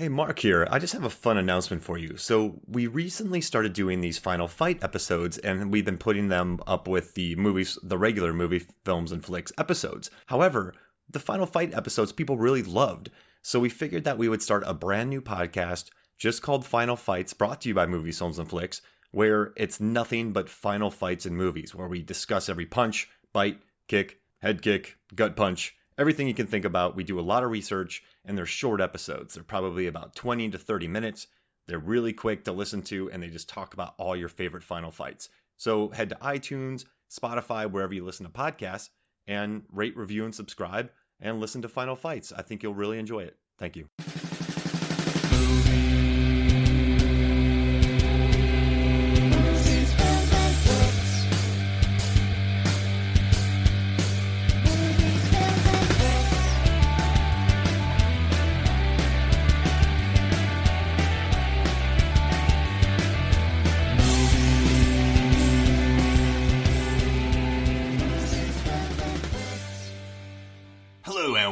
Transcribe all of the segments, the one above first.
Hey, Mark here. I just have a fun announcement for you. So, we recently started doing these Final Fight episodes, and we've been putting them up with the movies, the regular movie, films, and flicks episodes. However, the Final Fight episodes people really loved. So, we figured that we would start a brand new podcast just called Final Fights, brought to you by Movies, Films, and Flicks, where it's nothing but final fights in movies, where we discuss every punch, bite, kick, head kick, gut punch, everything you can think about. We do a lot of research, and they're short episodes. They're probably about 20 to 30 minutes. They're really quick to listen to, and they just talk about all your favorite final fights. So head to iTunes, Spotify, wherever you listen to podcasts, and rate, review, and subscribe, and listen to Final Fights. I think you'll really enjoy it. Thank you.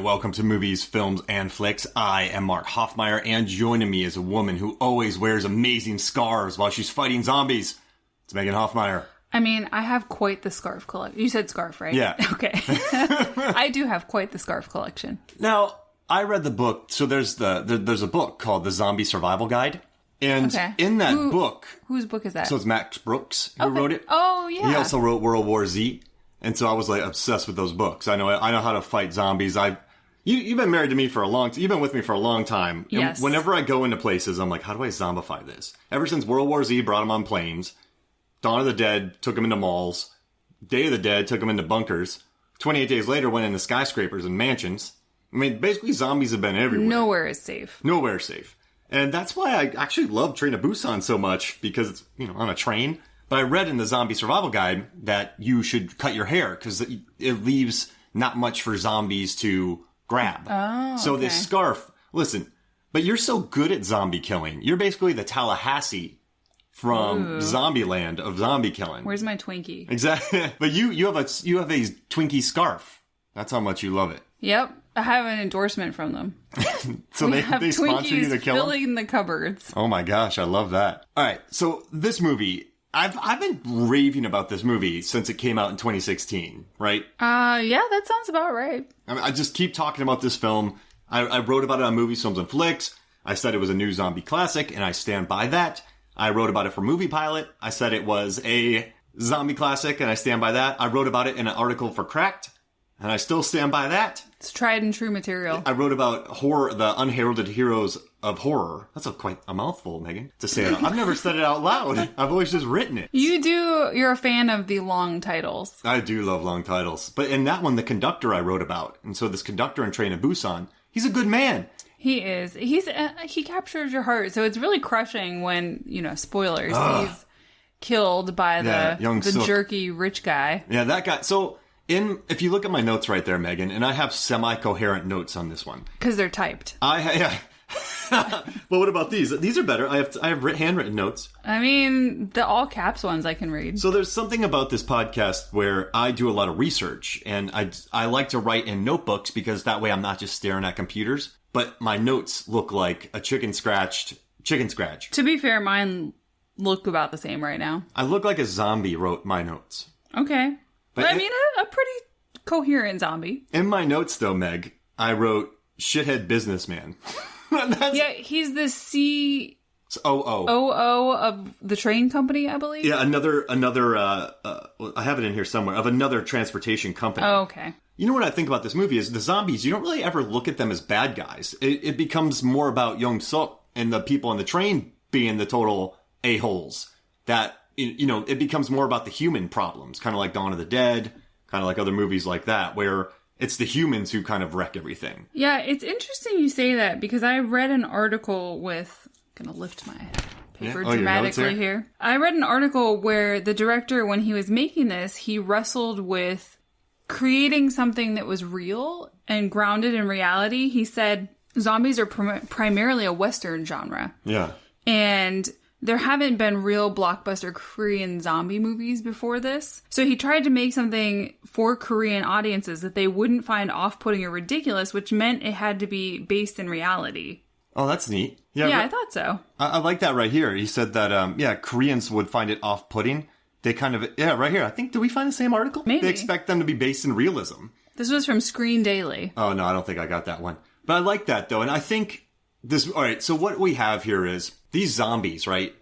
Welcome to Movies, Films, and Flicks. I am Mark Hoffmeyer, and joining me is a woman who always wears amazing scarves while she's fighting zombies. It's Megan Hoffmeyer. I mean, I have quite the scarf collection. You said scarf, right? Yeah. Okay. I do have quite the scarf collection. Now, I read the book. So there's a book called The Zombie Survival Guide. And in that book... Whose book is that? So it's Max Brooks who wrote it. Oh, yeah. He also wrote World War Z. And so I was like obsessed with those books. I know how to fight zombies. You've been married to me for a long time. You've been with me for a long time. Yes. And whenever I go into places, I'm like, how do I zombify this? Ever since World War Z brought them on planes, Dawn of the Dead took them into malls, Day of the Dead took them into bunkers, 28 Days Later went into skyscrapers and mansions. I mean, basically zombies have been everywhere. Nowhere is safe. Nowhere is safe. And that's why I actually love Train to Busan so much, because it's, on a train. But I read in the Zombie Survival Guide that you should cut your hair because it leaves not much for zombies to grab. Oh, so this scarf, listen, but you're so good at zombie killing. You're basically the Tallahassee from Zombieland of zombie killing. Where's my Twinkie? Exactly. But you have a Twinkie scarf. That's how much you love it. Yep. I have an endorsement from them. So they sponsor you to kill them? filling the cupboards. Oh my gosh, I love that. All right, so this movie, I've been raving about this movie since it came out in 2016, right? Yeah, that sounds about right. I mean, I just keep talking about this film. I wrote about it on Movies, Films, and Flicks. I said it was a new zombie classic, and I stand by that. I wrote about it for Movie Pilot. I said it was a zombie classic, and I stand by that. I wrote about it in an article for Cracked, and I still stand by that. It's tried and true material. I wrote about horror, the unheralded heroes of horror. That's quite a mouthful, Megan, to say it. I've never said it out loud. I've always just written it. You're a fan of the long titles. I do love long titles. But in that one, the conductor I wrote about. And so this conductor in Train to Busan, he's a good man. He is. He captures your heart. So it's really crushing when, spoilers, he's killed by the jerky rich guy. Yeah, that guy. So if you look at my notes right there, Megan, and I have semi-coherent notes on this one. Because they're typed. Yeah. Well, what about these? These are better. I have handwritten notes. I mean, the all caps ones I can read. So there's something about this podcast where I do a lot of research, and I like to write in notebooks because that way I'm not just staring at computers, but my notes look like a chicken scratch. To be fair, mine look about the same right now. I look like a zombie wrote my notes. Okay. But I mean, a pretty coherent zombie. In my notes, though, Meg, I wrote shithead businessman. Yeah, he's the COO of the train company, I believe. Yeah, another. I have it in here somewhere of another transportation company. Oh, okay. You know what I think about this movie is the zombies. You don't really ever look at them as bad guys. It becomes more about Yeon Sang-ho and the people on the train being the total a-holes. That it becomes more about the human problems, kind of like Dawn of the Dead, kind of like other movies like that, where it's the humans who kind of wreck everything. Yeah, it's interesting you say that because I read an article with... I'm going to lift my paper dramatically here. I read an article where the director, when he was making this, he wrestled with creating something that was real and grounded in reality. He said zombies are primarily a Western genre. Yeah. And there haven't been real blockbuster Korean zombie movies before this. So he tried to make something for Korean audiences that they wouldn't find off-putting or ridiculous, which meant it had to be based in reality. Oh, that's neat. Yeah, I thought so. I like that right here. He said that, Koreans would find it off-putting. They kind of, right here. I think, did we find the same article? Maybe. They expect them to be based in realism. This was from Screen Daily. Oh, no, I don't think I got that one. But I like that, though. And I think all right, so what we have here is these zombies, right?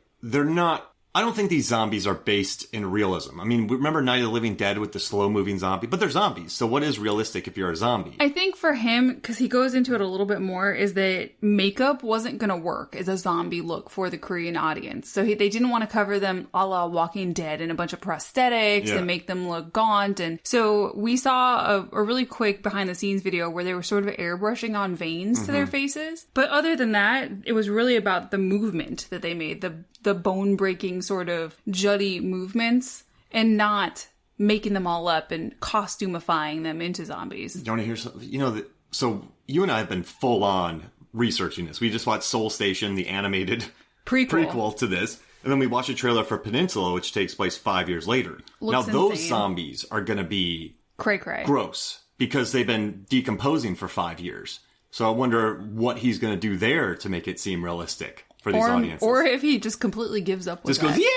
I don't think these zombies are based in realism. I mean, remember Night of the Living Dead with the slow-moving zombie? But they're zombies, so what is realistic if you're a zombie? I think for him, because he goes into it a little bit more, is that makeup wasn't going to work as a zombie look for the Korean audience. So they didn't want to cover them a la Walking Dead in a bunch of prosthetics and make them look gaunt. And so we saw a really quick behind-the-scenes video where they were sort of airbrushing on veins to their faces. But other than that, it was really about the movement that they made, the bone-breaking sort of juddy movements, and not making them all up and costumifying them into zombies. You want to hear something? So you and I have been full on researching this. We just watched Soul Station, the animated prequel to this, and then we watched a trailer for Peninsula, which takes place 5 years later. Looks now, those insane. zombies are going to be cray-cray. Gross, because they've been decomposing for 5 years. So I wonder what he's going to do there to make it seem realistic for these audiences. Or if he just completely gives up with just goes, yeah!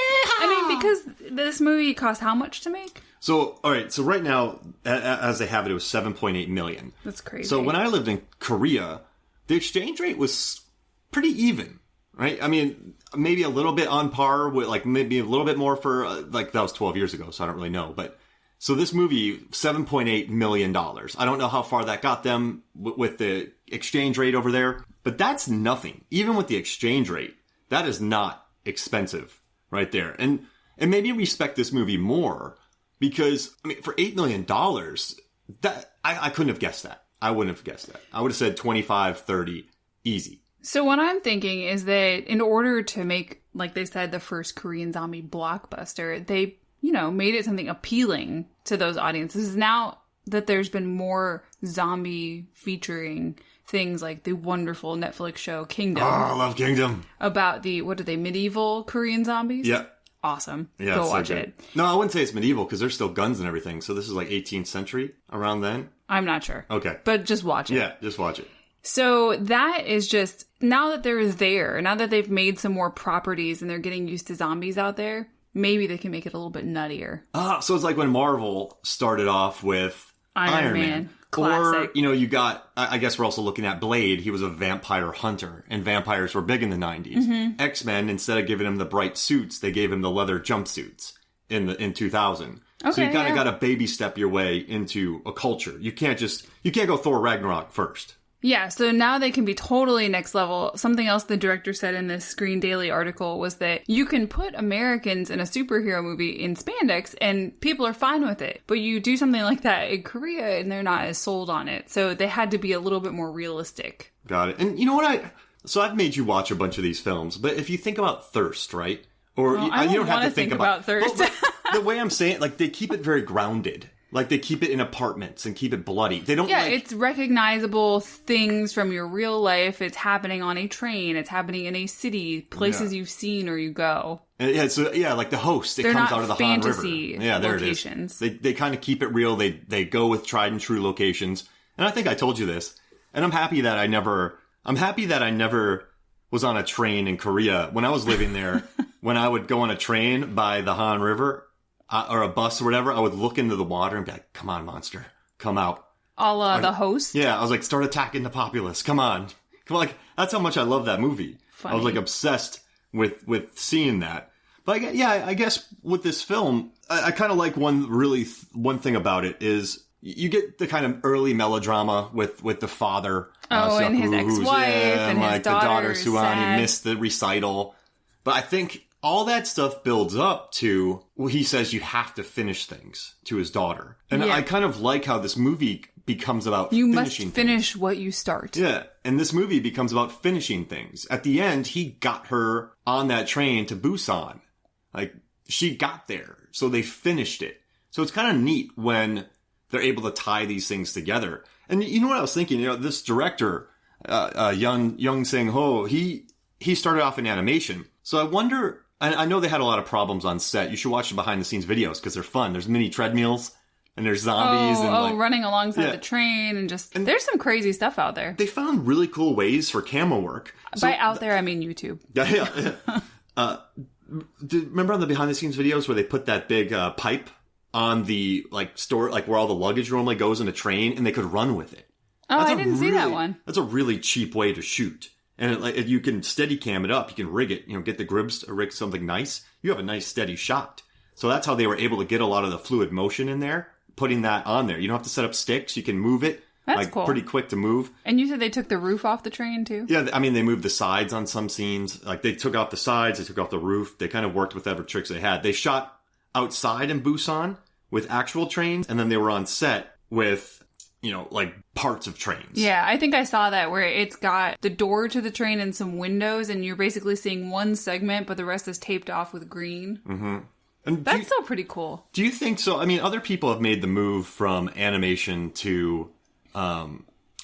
I mean, because this movie cost how much to make? So, all right. So right now, as they have it, it was $7.8 million. That's crazy. So when I lived in Korea, the exchange rate was pretty even, right? I mean, maybe a little bit on par with, like, maybe a little bit more for, that was 12 years ago, so I don't really know. But so this movie, $7.8 million. I don't know how far that got them with the exchange rate over there, but that's nothing. Even with the exchange rate, that is not expensive right there. And maybe respect this movie more because, I mean, for $8 million, that I couldn't have guessed that. I wouldn't have guessed that. I would have said 25, 30, easy. So what I'm thinking is that in order to make, like they said, the first Korean zombie blockbuster, they, made it something appealing to those audiences. Now that there's been more zombie featuring things like the wonderful Netflix show Kingdom. Oh, I love Kingdom. About medieval Korean zombies? Yeah. Awesome. Yeah, go watch it. No, I wouldn't say it's medieval because there's still guns and everything. So this is like 18th century around then. I'm not sure. Okay. But just watch it. Yeah, just watch it. So that is just, now that now that they've made some more properties and they're getting used to zombies out there, maybe they can make it a little bit nuttier. So it's like when Marvel started off with Iron Man. Classic. Or, you got, I guess we're also looking at Blade. He was a vampire hunter, and vampires were big in the 90s. Mm-hmm. X-Men, instead of giving him the bright suits, they gave him the leather jumpsuits in 2000. Okay, so you kind of got to baby step your way into a culture. You can't go Thor Ragnarok first. Yeah, so now they can be totally next level. Something else the director said in this Screen Daily article was that you can put Americans in a superhero movie in spandex and people are fine with it. But you do something like that in Korea and they're not as sold on it. So they had to be a little bit more realistic. Got it. And you know what So I've made you watch a bunch of these films, but if you think about Thirst, right? Or you don't have to think about Thirst. But the way I'm saying, like, they keep it very grounded. Like, they keep it in apartments and keep it bloody. They don't it's recognizable things from your real life. It's happening on a train. It's happening in a city, places you've seen or you go. Like The Host, it comes out of the Han River. Yeah, there locations. It is. They kind of keep it real. They go with tried and true locations. And I think I told you this. And I'm happy that I never was on a train in Korea. When I was living there, when I would go on a train by the Han River, or a bus or whatever, I would look into the water and be like, come on, monster, come out. A la The Host? Yeah, I was like, start attacking the populace. Come on. Like, that's how much I love that movie. Funny. I was like obsessed with seeing that. But I guess with this film, I kind of like one thing about it is you get the kind of early melodrama with the father. And his ex-wife and his daughter Suan. He missed the recital. But I think all that stuff builds up to, he says you have to finish things to his daughter. And I kind of like how this movie becomes about finishing things. You must finish what you start. Yeah, and this movie becomes about finishing things. At the end, he got her on that train to Busan. Like, she got there, so they finished it. So it's kind of neat when they're able to tie these things together. And you know what I was thinking? This director, Yeon Sang-ho, he started off in animation. So I wonder... I know they had a lot of problems on set. You should watch the behind-the-scenes videos because they're fun. There's mini treadmills and there's zombies and running alongside the train and there's some crazy stuff out there. They found really cool ways for camera work. By out there, I mean YouTube. Yeah. Remember on the behind the scenes videos where they put that big pipe on the store, where all the luggage normally goes in a train, and they could run with it? Oh, I didn't see that one. That's a really cheap way to shoot. And if you can steady cam it up, you can rig it, get the grips to rig something nice. You have a nice steady shot. So that's how they were able to get a lot of the fluid motion in there, putting that on there. You don't have to set up sticks. You can move it. That's cool. Pretty quick to move. And you said they took the roof off the train too? Yeah, I mean, they moved the sides on some scenes. They took off the sides, they took off the roof. They kind of worked with whatever tricks they had. They shot outside in Busan with actual trains, and then they were on set with, parts of trains. Yeah, I think I saw that where it's got the door to the train and some windows, and you're basically seeing one segment, but the rest is taped off with green. Mm-hmm. And that's still pretty cool. Do you think so? I mean, other people have made the move from animation to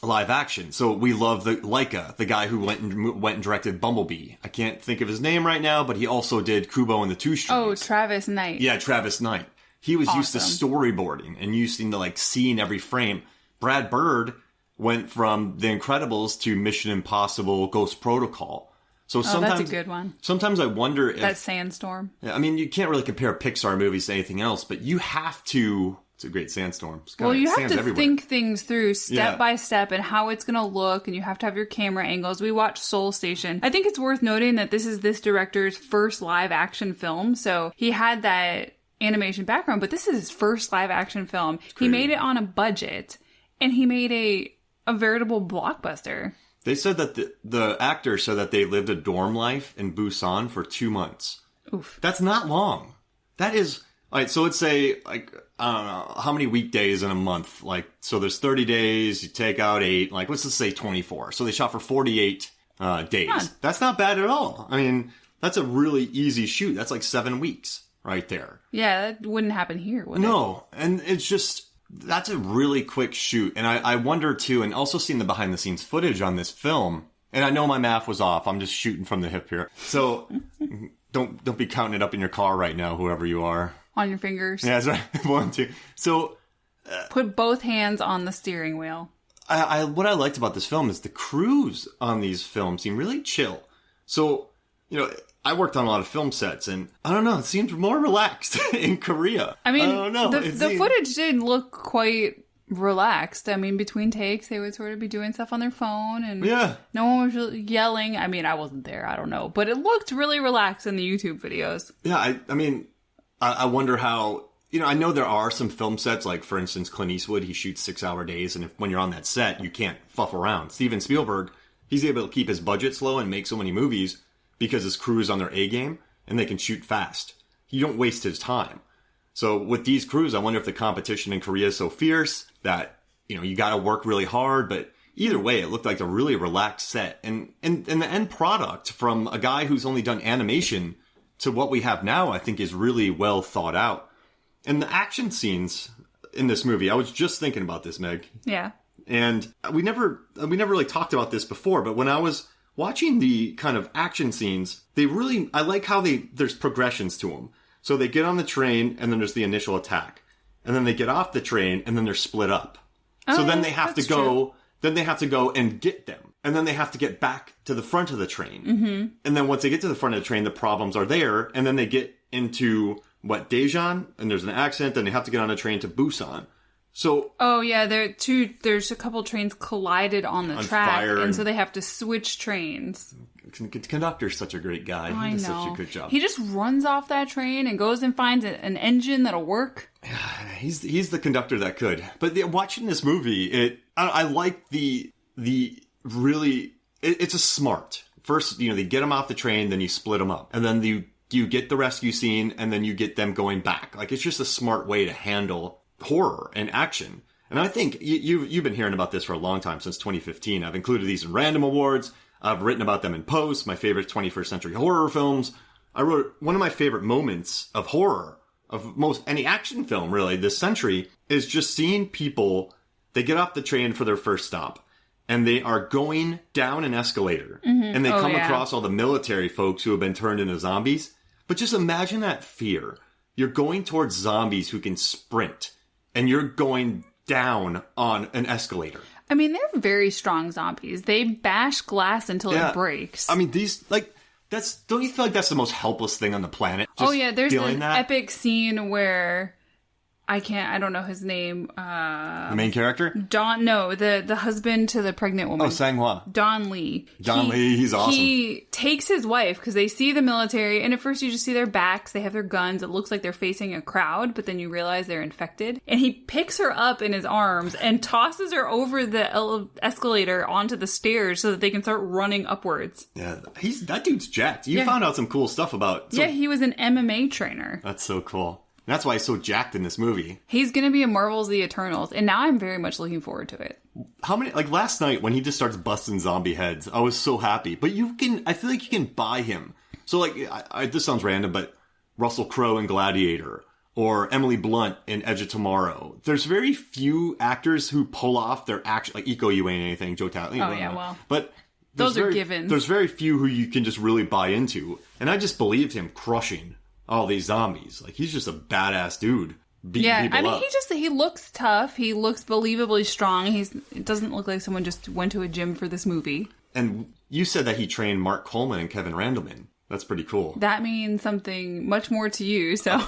live action. So we love the guy who went and directed Bumblebee. I can't think of his name right now, but he also did Kubo and the Two Strings. Oh, Travis Knight. Yeah, Travis Knight. He was used to storyboarding and using to seeing every frame. Brad Bird went from The Incredibles to Mission Impossible Ghost Protocol. So sometimes that's a good one. Sometimes I wonder if that Sandstorm. Yeah, I mean, you can't really compare Pixar movies to anything else, but you have to. It's a great sandstorm. You have to think things through step by step and how it's going to look, and you have to have your camera angles. We watched Soul Station. I think it's worth noting that this is this director's first live action film, so he had that animation background, but this is his first live action film. He made it on a budget, and he made a veritable blockbuster. They said that the actor said that they lived a dorm life in Busan for 2 months. Oof. That's not long. That is... All right, so let's say, I don't know, how many weekdays in a month? So there's 30 days, you take out 8, let's just say 24. So they shot for 48 days. Huh. That's not bad at all. I mean, that's a really easy shoot. That's 7 weeks right there. Yeah, that wouldn't happen here, would it? No, and it's just... That's a really quick shoot. And I wonder, too, and also seeing the behind-the-scenes footage on this film, and I know my math was off. I'm just shooting from the hip here. So don't be counting it up in your car right now, whoever you are. On your fingers. Yeah, that's right. 1, 2. So... put both hands on the steering wheel. What I liked about this film is the crews on these films seem really chill. So, I worked on a lot of film sets, and I don't know, it seemed more relaxed in Korea. I mean, I don't know. The footage did look quite relaxed. I mean, between takes, they would sort of be doing stuff on their phone, and no one was really yelling. I mean, I wasn't there, I don't know. But it looked really relaxed in the YouTube videos. Yeah, I mean... I wonder how, I know there are some film sets, for instance, Clint Eastwood, he shoots 6-hour days, and when you're on that set, you can't fuff around. Steven Spielberg, he's able to keep his budget low and make so many movies because his crew is on their A game, and they can shoot fast. You don't waste his time. So with these crews, I wonder if the competition in Korea is so fierce that, you gotta work really hard, but either way, it looked like a really relaxed set. And the end product from a guy who's only done animation to what we have now, I think is really well thought out. And the action scenes in this movie, I was just thinking about this, Meg. Yeah. And we never really talked about this before, but when I was watching the kind of action scenes, I like how there's progressions to them. So they get on the train, and then there's the initial attack. And then they get off the train, and then they're split up. So then they have to go, and get them. And then they have to get back to the front of the train. Mm-hmm. And then once they get to the front of the train, the problems are there. And then they get into, Daejeon? And there's an accident. And they have to get on a train to Busan. So... Oh, yeah. There's a couple trains collided on the track. And so they have to switch trains. The conductor's such a great guy. I know. He does such a good job. He just runs off that train and goes and finds an engine that'll work. He's the conductor that could. But watching this movie, I like the really, it's a smart. First, they get them off the train, then you split them up. And then you get the rescue scene, and then you get them going back. It's just a smart way to handle horror and action. And I think you've been hearing about this for a long time, since 2015. I've included these in random awards. I've written about them in posts, my favorite 21st century horror films. I wrote one of my favorite moments of horror, of any action film really this century, is just seeing people, they get off the train for their first stop. And they are going down an escalator. Mm-hmm. And they come across all the military folks who have been turned into zombies. But just imagine that fear. You're going towards zombies who can sprint. and you're going down on an escalator. I mean, they're very strong zombies. They bash glass until it breaks. I mean, these, like, don't you feel like that's the most helpless thing on the planet? Just there's an epic scene where I don't know his name. The main character? The husband to the pregnant woman. Oh, Sang-ho. Don Lee. Lee, he's awesome. He takes his wife because they see the military, and at first you just see their backs. They have their guns. It looks like they're facing a crowd, but then you realize they're infected. And he picks her up in his arms and tosses her over the escalator onto the stairs so that they can start running upwards. Yeah, that dude's jacked. You found out some cool stuff about... he was an MMA trainer. That's so cool. That's why he's so jacked in this movie. He's going to be in Marvel's The Eternals, and now I'm very much looking forward to it. How many, like last night when he just starts busting zombie heads, I was so happy. But I feel like you can buy him. So like, this sounds random, but Russell Crowe in Gladiator, or Emily Blunt in Edge of Tomorrow. There's very few actors who pull off their action, like Iko Uwais, anything, Joe Tatlin. But those are givens. There's very few who you can just really buy into. And I just believed him crushing all these zombies. Like, he's just a badass dude. I mean, he looks tough. He looks believably strong. It doesn't look like someone just went to a gym for this movie. And you said that he trained Mark Coleman and Kevin Randleman. That's pretty cool. That means something much more to you, so...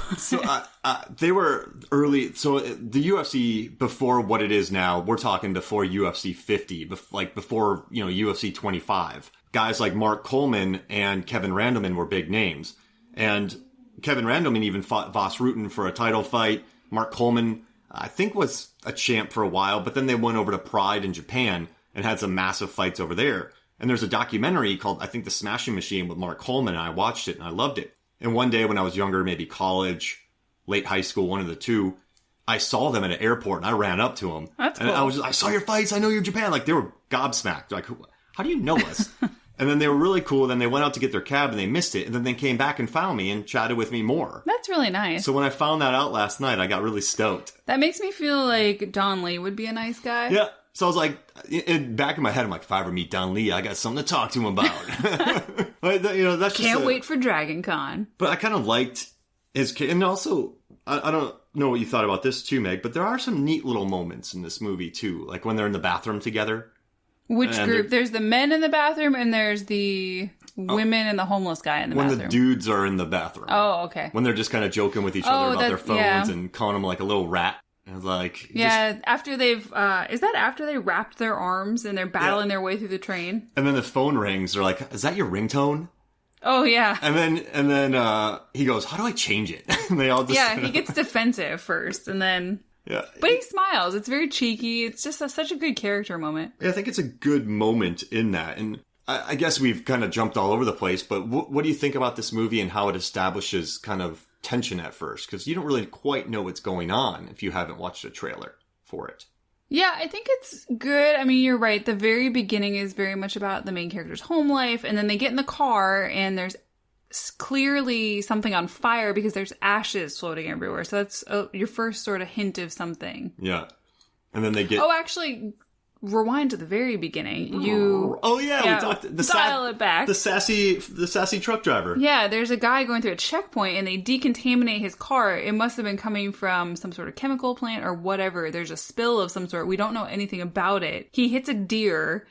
They were early... So, the UFC, before what it is now, we're talking before UFC 50, before, UFC 25. Guys like Mark Coleman and Kevin Randleman were big names. And Kevin Randleman even fought Voss Rutten for a title fight. Mark Coleman, I think, was a champ for a while, but then they went over to Pride in Japan and had some massive fights over there. And there's a documentary called, I think, The Smashing Machine with Mark Coleman, and I watched it and I loved it. And one day when I was younger, maybe college, late high school, one of the two, I saw them at an airport and I ran up to them. That's cool. And I saw your fights, I know you're Japan. Like, they were gobsmacked. Like, how do you know us? And then they were really cool. Then they went out to get their cab and they missed it. And then they came back and found me and chatted with me more. That's really nice. So when I found that out last night, I got really stoked. That makes me feel like Don Lee would be a nice guy. Yeah. So I was like, back in my head, I'm like, if I ever meet Don Lee, I got something to talk to him about. That's just Can't wait for Dragon Con. But I kind of liked his kid. And also, I don't know what you thought about this too, Meg, but there are some neat little moments in this movie too. Like when they're in the bathroom together. Which group? There's the men in the bathroom and there's the women and the homeless guy in the bathroom. When the dudes are in the bathroom. Oh, okay. When they're just kind of joking with each other about their phones and calling them like a little rat. And like, after they've, is that after they wrapped their arms and they're battling their way through the train? And then the phone rings. They're like, is that your ringtone? Oh, yeah. And then he goes, how do I change it? And they all just... he gets defensive first and then... Yeah. But he smiles. It's very cheeky. It's just such a good character moment. Yeah, I think it's a good moment in that. And I guess we've kind of jumped all over the place, but what do you think about this movie and how it establishes kind of tension at first? Because you don't really quite know what's going on if you haven't watched a trailer for it. Yeah, I think it's good. I mean, you're right. The very beginning is very much about the main character's home life, and then they get in the car, and there's clearly something on fire because there's ashes floating everywhere. So that's your first sort of hint of something. Yeah. And then they get... Oh, actually, rewind to the very beginning. We talked... Dial it back. The sassy truck driver. Yeah, there's a guy going through a checkpoint and they decontaminate his car. It must have been coming from some sort of chemical plant or whatever. There's a spill of some sort. We don't know anything about it. He hits a deer,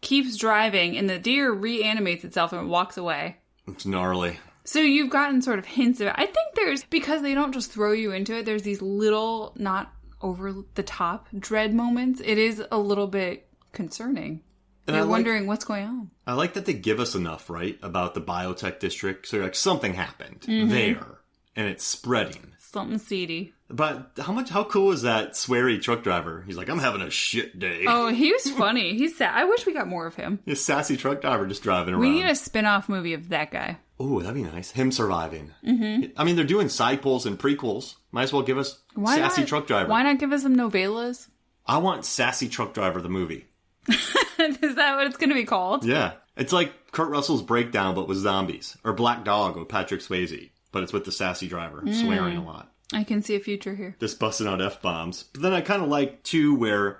keeps driving, and the deer reanimates itself and walks away. It's gnarly. So you've gotten sort of hints of it. I think because they don't just throw you into it, there's these little, not over the top dread moments. It is a little bit concerning. And you're wondering what's going on. I like that they give us enough, right, about the biotech district. So you're like, something happened there, and it's spreading. Something seedy. But how cool is that sweary truck driver? He's like, I'm having a shit day. Oh, he was funny. He's I wish we got more of him. His sassy truck driver just driving around. We need a spin-off movie of that guy. Oh, that'd be nice. Him surviving. Mm-hmm. I mean, they're doing sequels and prequels. Might as well give us Sassy Truck Driver. Why not give us some novellas? I want Sassy Truck Driver, the movie. Is that what it's going to be called? Yeah. It's like Kurt Russell's Breakdown, but with zombies. Or Black Dog with Patrick Swayze. But it's with the sassy driver, swearing a lot. I can see a future here. Just busting out F-bombs. But then I kind of like, too, where...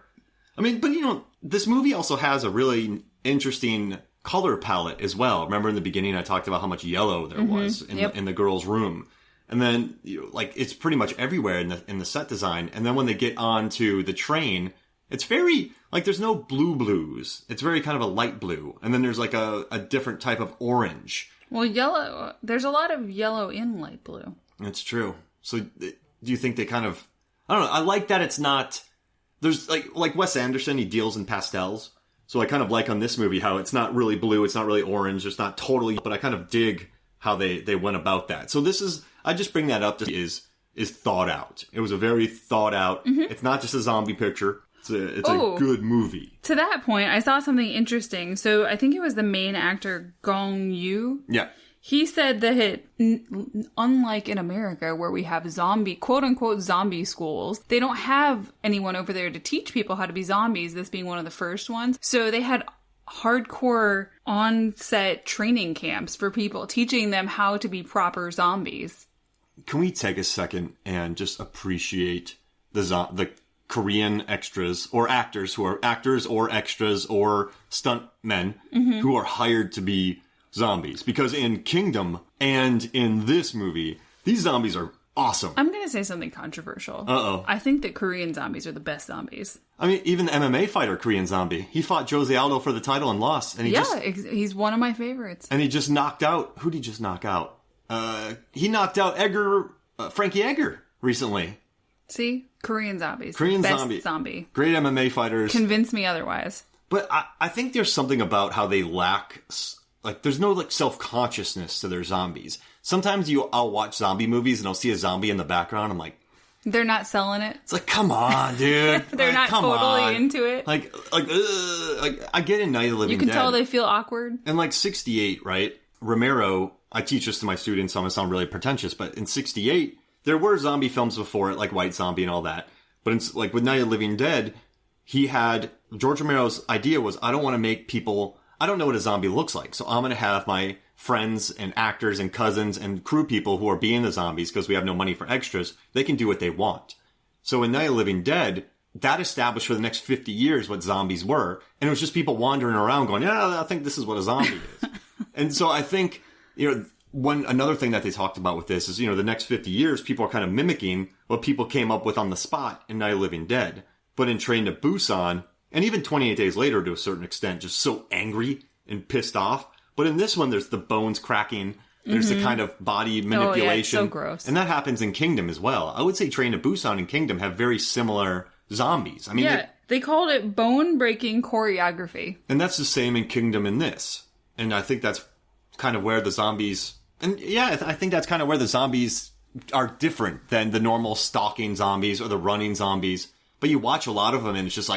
I mean, but this movie also has a really interesting color palette as well. Remember in the beginning I talked about how much yellow there was in the girl's room. And then, it's pretty much everywhere in the set design. And then when they get onto the train, it's very, there's no blues. It's very kind of a light blue. And then there's, a different type of orange. Well, yellow, there's a lot of yellow in light blue. That's true. So, do you think they kind of, I don't know, I like that it's not, there's, like Wes Anderson, he deals in pastels. So I kind of like on this movie how it's not really blue, it's not really orange, it's not totally, but I kind of dig how they went about that. So this is, I just bring that up to is thought out. It was a very thought out, it's not just a zombie picture, it's a good movie. To that point, I saw something interesting. So I think it was the main actor, Gong Yoo. Yeah. He said that unlike in America where we have quote-unquote zombie schools, they don't have anyone over there to teach people how to be zombies, this being one of the first ones. So they had hardcore on-set training camps for people, teaching them how to be proper zombies. Can we take a second and just appreciate the Korean extras or actors who are actors or extras or stunt men who are hired to be zombies? Because in Kingdom and in this movie, these zombies are awesome. I'm going to say something controversial. Uh-oh. I think that Korean zombies are the best zombies. I mean, even the MMA fighter Korean zombie. He fought Jose Aldo for the title and lost. And he's one of my favorites. And he just knocked out... Who did he just knock out? He knocked out Frankie Edgar recently. See? Korean zombies. Korean best zombie. Great MMA fighters. Convince me otherwise. But I think there's something about how they lack... there's no, self-consciousness to their zombies. Sometimes I'll watch zombie movies and I'll see a zombie in the background. I'm like... They're not selling it? It's come on, dude. They're not totally into it? I get in Night of the Living Dead. You can tell they feel awkward. In, 68, right? Romero, I teach this to my students, so I'm going to sound really pretentious, but in 68, there were zombie films before it, like White Zombie and all that. But, with Night of the Living Dead, George Romero's idea was, I don't want to make people... I don't know what a zombie looks like, so I'm going to have my friends and actors and cousins and crew people who are being the zombies because we have no money for extras. They can do what they want. So in Night of the Living Dead, that established for the next 50 years what zombies were. And it was just people wandering around going, yeah, I think this is what a zombie is. And so I think, another thing that they talked about with this is, the next 50 years, people are kind of mimicking what people came up with on the spot in Night of the Living Dead. But in Train to Busan... And even 28 Days Later, to a certain extent, just so angry and pissed off. But in this one, there's the bones cracking. There's the kind of body manipulation. Oh, yeah, it's so gross. And that happens in Kingdom as well. I would say Train to Busan and Kingdom have very similar zombies. I mean, they called it bone-breaking choreography. And that's the same in Kingdom in this. And I think that's kind of where the zombies... And yeah, I think that's kind of where the zombies are different than the normal stalking zombies or the running zombies. But you watch a lot of them and it's just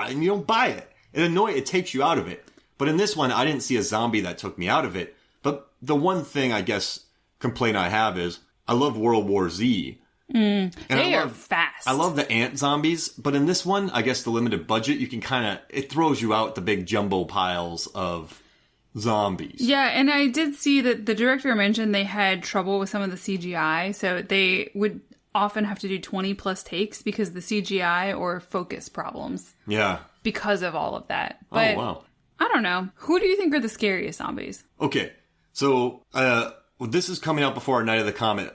and you don't buy it. It takes you out of it. But in this one, I didn't see a zombie that took me out of it. But the one thing, I guess, complaint I have is, I love World War Z. They are fast. I love the ant zombies. But in this one, I guess the limited budget, you can it throws you out the big jumbo piles of zombies. Yeah, and I did see that the director mentioned they had trouble with some of the CGI. So they would... often have to do 20 plus takes because of the CGI or focus problems. Yeah. Because of all of that. But, oh, wow. I don't know. Who do you think are the scariest zombies? Okay. So, this is coming out before our Night of the Comet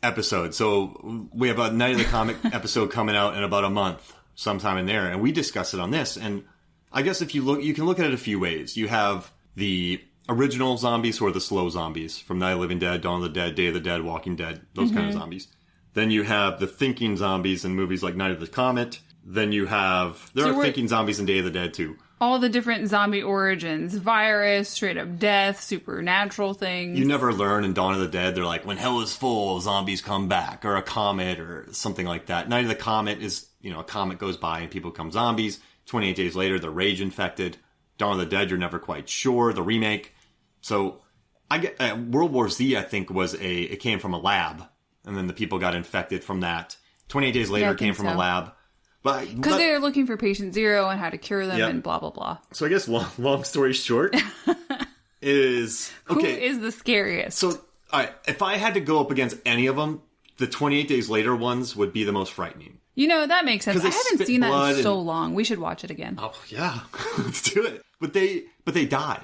episode. So, we have a Night of the Comet episode coming out in about a month, sometime in there. And we discussed it on this. And I guess you can look at it a few ways. You have the original zombies who are the slow zombies from Night of the Living Dead, Dawn of the Dead, Day of the Dead, Walking Dead, those kind of zombies. Then you have the thinking zombies in movies like Night of the Comet. Then you have... There are thinking zombies in Day of the Dead, too. All the different zombie origins. Virus, straight-up death, supernatural things. You never learn in Dawn of the Dead. They're like, when hell is full, zombies come back. Or a comet or something like that. Night of the Comet is, a comet goes by and people become zombies. 28 Days Later, they're rage-infected. Dawn of the Dead, you're never quite sure. The remake. So, World War Z, I think, it came from a lab. And then the people got infected from that. 28 Days Later came from a lab. Because they were looking for patient zero and how to cure them and blah, blah, blah. So I guess long story short is... Okay, who is the scariest? So, all right, if I had to go up against any of them, the 28 Days Later ones would be the most frightening. That makes sense. I haven't seen that in so long. We should watch it again. Oh, yeah. Let's do it. But they die.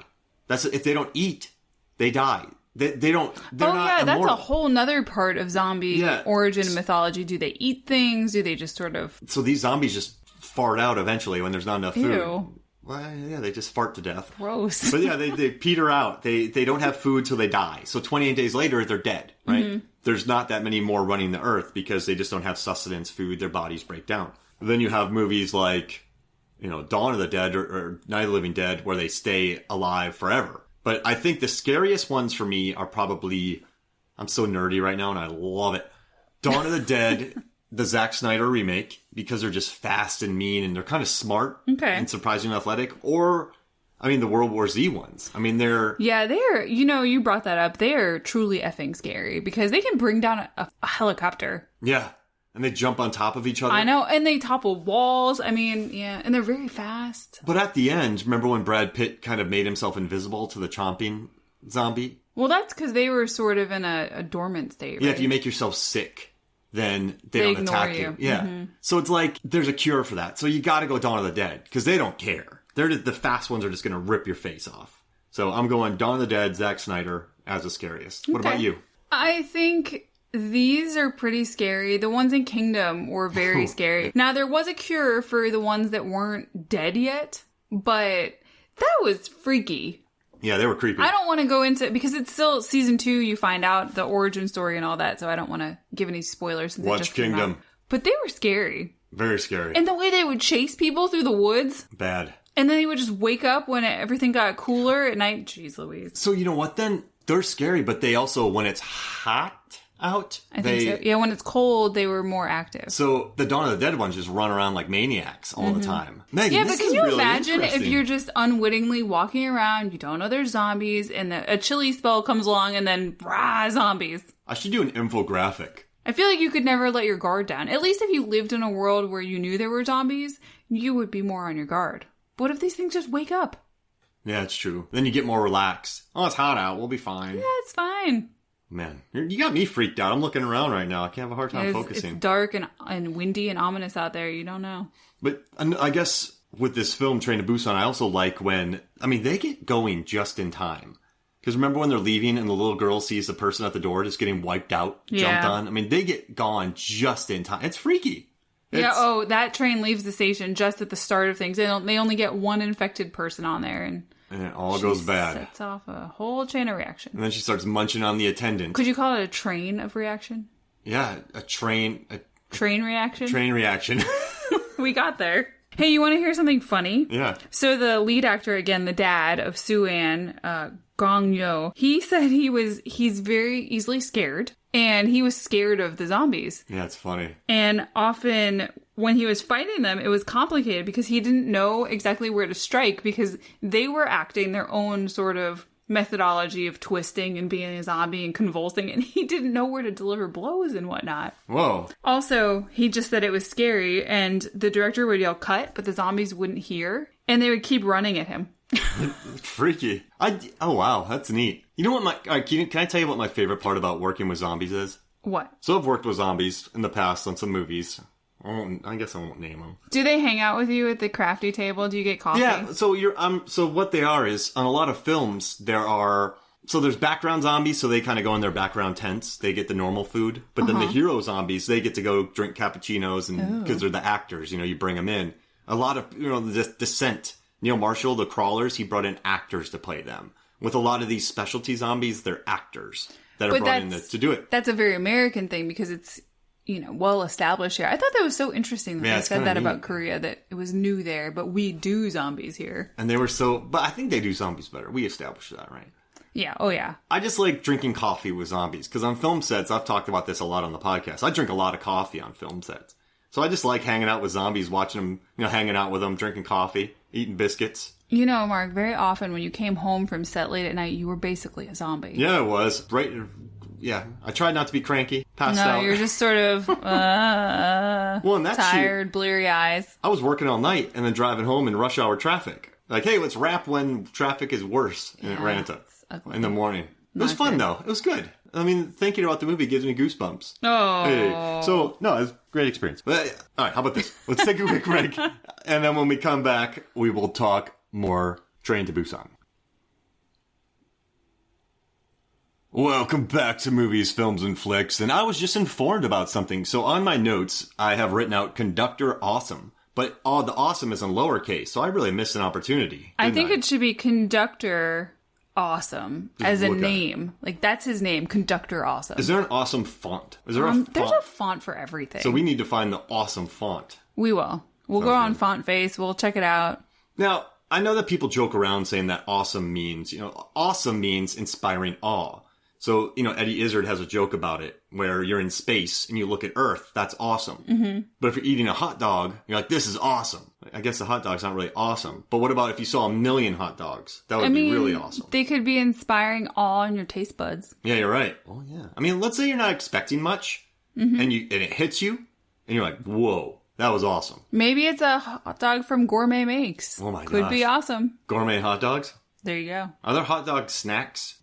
If they don't eat, they die. They don't. They're not that's immortal. a whole nother part of zombie origin mythology. Do they eat things? Do they just sort of? So these zombies just fart out eventually when there's not enough food. Ew. Well, yeah, they just fart to death. Gross. But yeah, they peter out. They don't have food till they die. So 28 days later, they're dead, right? Mm-hmm. There's not that many more running the earth because they just don't have sustenance, food, their bodies break down. Then you have movies like, Dawn of the Dead or Night of the Living Dead where they stay alive forever. But I think the scariest ones for me are probably, I'm so nerdy right now and I love it, Dawn of the Dead, the Zack Snyder remake, because they're just fast and mean and they're kind of smart and surprisingly athletic. Or, the World War Z ones. They're... Yeah, you brought that up. They're truly effing scary because they can bring down a helicopter. Yeah. And they jump on top of each other. I know. And they topple walls. And they're very fast. But at the end, remember when Brad Pitt kind of made himself invisible to the chomping zombie? Well, that's because they were sort of in a dormant state, right? Yeah, if you make yourself sick, then they don't attack you. Yeah. Mm-hmm. So it's like, there's a cure for that. So you got to go Dawn of the Dead, because they don't care. The fast ones are just going to rip your face off. So I'm going Dawn of the Dead, Zack Snyder, as the scariest. What about you? I think these are pretty scary. The ones in Kingdom were very scary. Now, there was a cure for the ones that weren't dead yet, but that was freaky. Yeah, they were creepy. I don't want to go into it because it's still season 2. You find out the origin story and all that, so I don't want to give any spoilers. Watch Kingdom. But they were scary. Very scary. And the way they would chase people through the woods. Bad. And then he would just wake up when everything got cooler at night. Jeez Louise. So you know what then? They're scary, but they also, when it's hot out, I think so. Yeah, when it's cold, they were more active. So the Dawn of the Dead ones just run around like maniacs all the time. Megan, yeah, but can you imagine if you're just unwittingly walking around, you don't know there's zombies, and a chilly spell comes along, and then, rah, zombies. I should do an infographic. I feel like you could never let your guard down. At least if you lived in a world where you knew there were zombies, you would be more on your guard. What if these things just wake up? Yeah, it's true. Then you get more relaxed. Oh, it's hot out. We'll be fine. Yeah, it's fine. Man, you got me freaked out. I'm looking around right now. I can't have a hard time focusing. It's dark and windy and ominous out there. You don't know. But I guess with this film, Train to Busan, I also like when, they get going just in time. Because remember when they're leaving and the little girl sees the person at the door just getting wiped out, jumped on? They get gone just in time. It's freaky. That train leaves the station just at the start of things. They only get one infected person on there, and it all goes bad. Sets off a whole chain of reaction. And then she starts munching on the attendant. Could you call it a train of reaction? Yeah, a train reaction? Train reaction. We got there. Hey, you want to hear something funny? Yeah. So the lead actor, again, the dad of Soo-an, Gong Yoo, he said he's very easily scared, and he was scared of the zombies. Yeah, it's funny. And often when he was fighting them, it was complicated because he didn't know exactly where to strike because they were acting their own sort of methodology of twisting and being a zombie and convulsing, and he didn't know where to deliver blows and whatnot. Whoa. Also, he just said it was scary, and the director would yell cut, but the zombies wouldn't hear, and they would keep running at him. Freaky. Oh wow, that's neat. You know what can I tell you what my favorite part about working with zombies is? What? So I've worked with zombies in the past on some movies. I guess I won't name them. Do they hang out with you at the crafty table? Do you get coffee? Yeah. So what they are is on a lot of films there's background zombies, so they kind of go in their background tents. They get the normal food, but then the hero zombies, they get to go drink cappuccinos, and because they're the actors, you bring them in. A lot of the Descent, Neil Marshall, the Crawlers, he brought in actors to play them. With a lot of these specialty zombies, they're actors that are brought in to do it. That's a very American thing because it's well established here. I thought that was so interesting that they said that about Korea, that it was new there, but we do zombies here. And they were but I think they do zombies better. We established that, right? Yeah, oh yeah. I just like drinking coffee with zombies, because on film sets, I've talked about this a lot on the podcast, I drink a lot of coffee on film sets. So I just like hanging out with zombies, watching them, hanging out with them, drinking coffee, eating biscuits. Mark, very often when you came home from set late at night, you were basically a zombie. Yeah, it was. Right. Yeah, I tried not to be cranky, passed out. No, you're just sort of tired, bleary eyes. I was working all night and then driving home in rush hour traffic. Like, hey, let's rap when traffic is worse in Atlanta in the morning. It was fun, though. It was good. Thinking about the movie gives me goosebumps. Oh. Hey. So, no, it was a great experience. But, all right, how about this? Let's take a quick break. And then when we come back, we will talk more Train to Busan. Welcome back to Movies, Films, and Flicks, and I was just informed about something. So on my notes, I have written out Conductor Awesome, but the awesome is in lowercase, so I really missed an opportunity. I think it should be Conductor Awesome as a name. Like, that's his name, Conductor Awesome. Is there an awesome font? Is there a font? There's a font for everything. So we need to find the awesome font. We will. We'll go on Font Face. We'll check it out. Now, I know that people joke around saying that awesome means inspiring awe. So, Eddie Izzard has a joke about it, where you're in space and you look at Earth, that's awesome. Mm-hmm. But if you're eating a hot dog, you're like, this is awesome. I guess the hot dog's not really awesome. But what about if you saw 1 million hot dogs? That would be really awesome. They could be inspiring awe in your taste buds. Yeah, you're right. Oh, yeah. I mean, let's say you're not expecting much, and it hits you, and you're like, whoa, that was awesome. Maybe it's a hot dog from Gourmet Makes. Oh, my gosh. Could be awesome. Gourmet hot dogs? There you go. Are there hot dog snacks?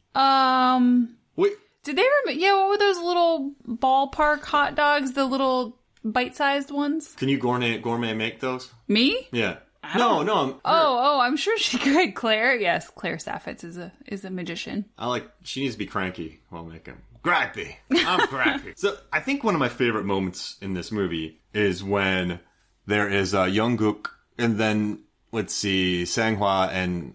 Wait. Did they remember? Yeah, what were those little ballpark hot dogs? The little bite-sized ones? Can you gourmet make those? Me? Yeah. No. I'm sure she could. Claire, yes, Claire Staffitz is a magician. She needs to be cranky while making. Cranky. I'm cranky. So I think one of my favorite moments in this movie is when there is Jungkook and then let's see Sang-ho and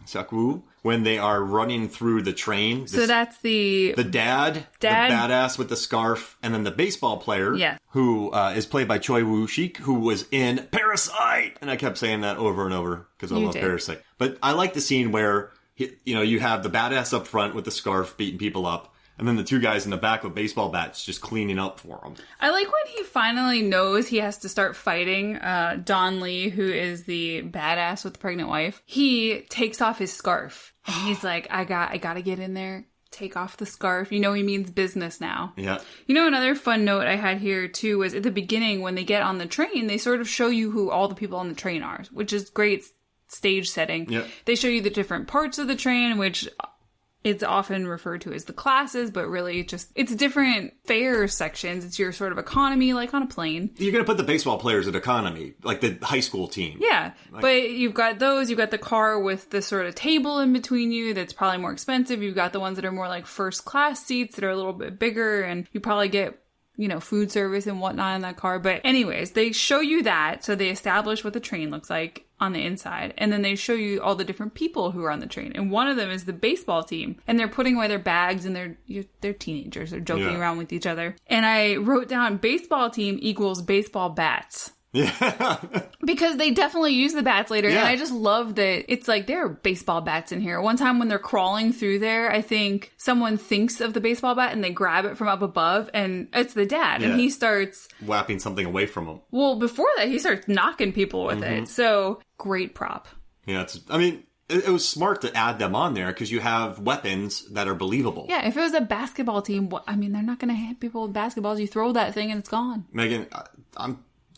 Sakwoo. When they are running through the train. So that's the dad, the badass with the scarf, and then the baseball player, who is played by Choi Woo-shik, who was in Parasite. And I kept saying that over and over because I love Parasite. But I like the scene where you have the badass up front with the scarf beating people up, and then the two guys in the back with baseball bats just cleaning up for them. I like when he finally knows he has to start fighting Don Lee, who is the badass with the pregnant wife. He takes off his scarf. And he's like, I gotta get in there, take off the scarf. He means business now. Yeah. Another fun note I had here, too, was at the beginning, when they get on the train, they sort of show you who all the people on the train are, which is great stage setting. Yeah. They show you the different parts of the train, which it's often referred to as the classes, but really it's different fare sections. It's your sort of economy, like on a plane. You're going to put the baseball players at economy, like the high school team. Yeah, but you've got those. You've got the car with the sort of table in between you that's probably more expensive. You've got the ones that are more like first class seats that are a little bit bigger, and you probably get food service and whatnot in that car. But anyways, they show you that. So they establish what the train looks like on the inside. And then they show you all the different people who are on the train. And one of them is the baseball team. And they're putting away their bags and they're teenagers. They're joking around with each other. And I wrote down baseball team equals baseball bats. Yeah. Because they definitely use the bats later. Yeah. And I just love that it's like there are baseball bats in here. One time when they're crawling through there, I think someone thinks of the baseball bat and they grab it from up above, and it's the dad. Yeah. And he starts whapping something away from him. Well, before that, he starts knocking people with it. So great prop. Yeah, it was smart to add them on there because you have weapons that are believable. Yeah, if it was a basketball team, they're not going to hit people with basketballs. You throw that thing and it's gone. Megan,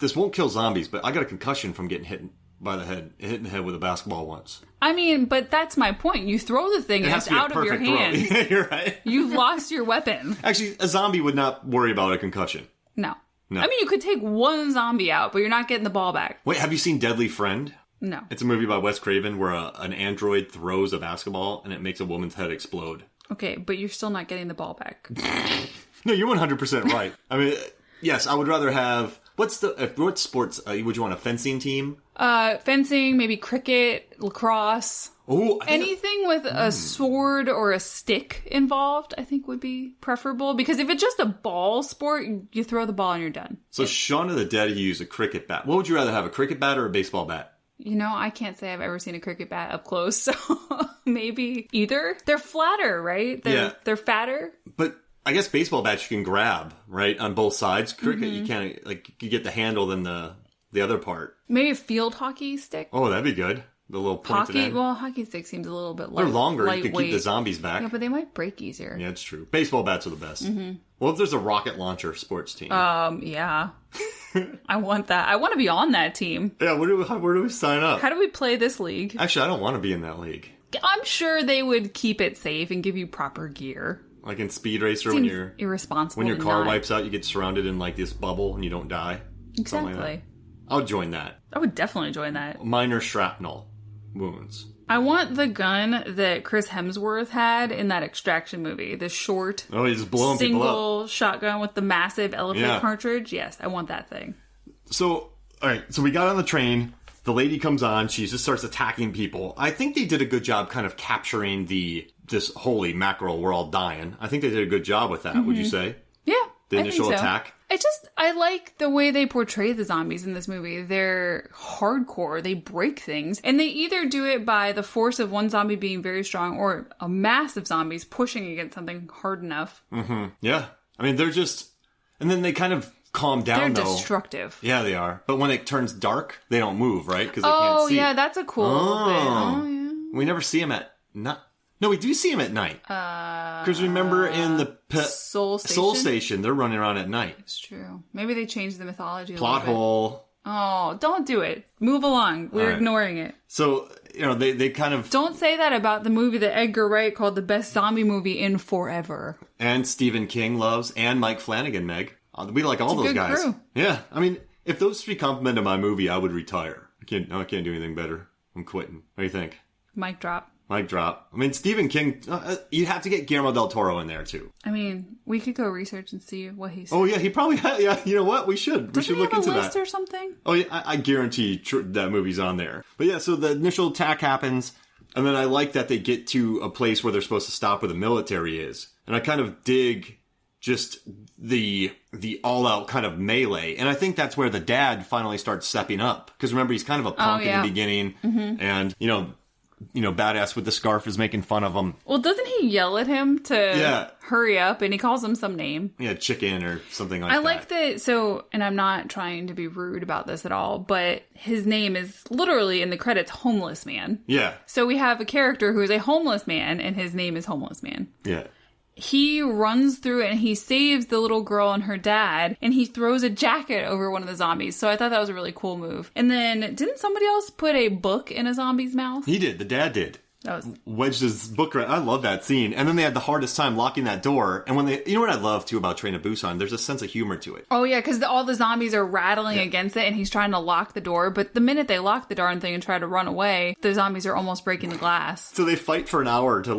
this won't kill zombies, but I got a concussion from getting hit in the head with a basketball once. But that's my point. You throw the thing and it's out of your hands. Yeah, you're right. You've lost your weapon. Actually, a zombie would not worry about a concussion. No. You could take one zombie out, but you're not getting the ball back. Wait, have you seen Deadly Friend? No. It's a movie by Wes Craven where an android throws a basketball and it makes a woman's head explode. Okay, but you're still not getting the ball back. No, you're 100% right. Yes, I would rather have... What sports would you want, a fencing team? Fencing, maybe cricket, lacrosse. Ooh, anything with a sword or a stick involved, I think would be preferable. Because if it's just a ball sport, you throw the ball and you're done. So Shaun of the Dead, he used a cricket bat. What would you rather have, a cricket bat or a baseball bat? I can't say I've ever seen a cricket bat up close, so maybe either. They're flatter, right? They're fatter. But I guess baseball bats you can grab, right, on both sides. Cricket, you can't, you get the handle than the other part. Maybe a field hockey stick? Oh, that'd be good. The little pointed end. Well, hockey stick seems a little bit They're longer. lightweight. You could keep the zombies back. Yeah, but they might break easier. Yeah, it's true. Baseball bats are the best. Well, if there's a rocket launcher sports team. Yeah. I want that. I want to be on that team. Yeah, where do we sign up? How do we play this league? Actually, I don't want to be in that league. I'm sure they would keep it safe and give you proper gear. Like in Speed Racer, when you're irresponsible. When your car wipes out, you get surrounded in this bubble and you don't die. Exactly. Like I would join that. I would definitely join that. Minor shrapnel wounds. I want the gun that Chris Hemsworth had in that Extraction movie. The short, he's just blowing people up. Single shotgun with the massive elephant cartridge. Yes, I want that thing. So, all right. So we got on the train. The lady comes on. She just starts attacking people. I think they did a good job kind of capturing this holy mackerel, we're all dying. I think they did a good job with that, would you say? Yeah, the initial I think so. attack? I like the way they portray the zombies in this movie. They're hardcore. They break things. And they either do it by the force of one zombie being very strong or a mass of zombies pushing against something hard enough. Mm-hmm. Yeah. I mean, they're just... And then they kind of calm down, They're destructive. Yeah, they are. But when it turns dark, they don't move, right? Because they can't see. Oh, yeah, that's a cool bit. Oh, yeah. We never see them at night. No, we do see them at night. Because remember in the Soul Station, they're running around at night. It's true. Maybe they changed the mythology a Plot little bit. hole. Oh, don't do it. Move along. We're ignoring it. So, they kind of... Don't say that about the movie that Edgar Wright called the best zombie movie in forever. And Stephen King loves, and Mike Flanagan, Meg. We like all those guys. Crew. Yeah, I mean, if those three complimented my movie, I would retire. I can't do anything better. I'm quitting. What do you think? Mic drop. Mic drop. I mean, Stephen King, you'd have to get Guillermo del Toro in there, too. I mean, we could go research and see what he's... Oh, yeah, he probably had... Yeah, you know what? We should. We should look into that. List or something? Oh, yeah, I guarantee that movie's on there. But yeah, so the initial attack happens, and then I like that they get to a place where they're supposed to stop where the military is. And I kind of dig just the all-out kind of melee. And I think that's where the dad finally starts stepping up. Because remember, he's kind of a punk in the beginning. Mm-hmm. And, Badass with the scarf is making fun of him. Well, doesn't he yell at him to hurry up? And he calls him some name. Yeah, chicken or something like that. I like that. So, and I'm not trying to be rude about this at all, but his name is literally in the credits Homeless Man. Yeah. So we have a character who is a homeless man, and his name is Homeless Man. Yeah. He runs through it and he saves the little girl and her dad, and he throws a jacket over one of the zombies. So I thought that was a really cool move. And then didn't somebody else put a book in a zombie's mouth? He did. The dad did. That was... Wedged his book around. I love that scene. And then they had the hardest time locking that door. And when you know what I love too about Train to Busan? There's a sense of humor to it. Oh yeah, because all the zombies are rattling against it and he's trying to lock the door. But the minute they lock the darn thing and try to run away, the zombies are almost breaking the glass. So they fight for a minute to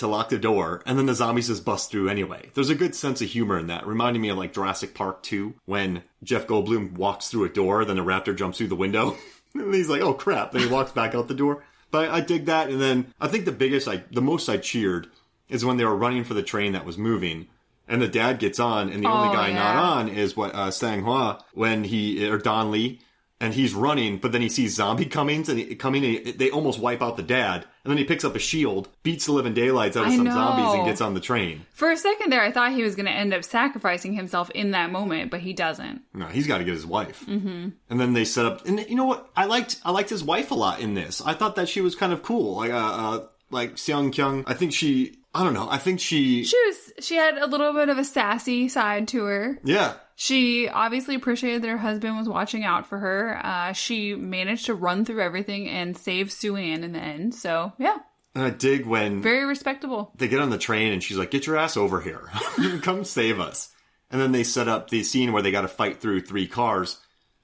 lock the door. And then the zombies just bust through anyway. There's a good sense of humor in that. Reminding me of like Jurassic Park 2 when Jeff Goldblum walks through a door, then a raptor jumps through the window. And he's like, oh crap. Then he walks back out the door. But I dig that. And then I think the most I cheered is when they were running for the train that was moving. And the dad gets on, and the only guy not on is Sang-ho, or Don Lee. And he's running, but then he sees zombie coming, and they almost wipe out the dad. And then he picks up a shield, beats the living daylights out of some zombies, and gets on the train. For a second there, I thought he was going to end up sacrificing himself in that moment, but he doesst. No, he's got to get his wife. Mm-hmm. And then they set up, and you know what? I liked his wife a lot in this. I thought that she was kind of cool, like Seong Kyung. I think she had a little bit of a sassy side to her. Yeah. She obviously appreciated that her husband was watching out for her. She managed to run through everything and save Sue-Ann in the end. So, yeah. And I dig when... Very respectable. They get on the train and she's like, get your ass over here. Come save us. And then they set up the scene where they got to fight through 3 cars.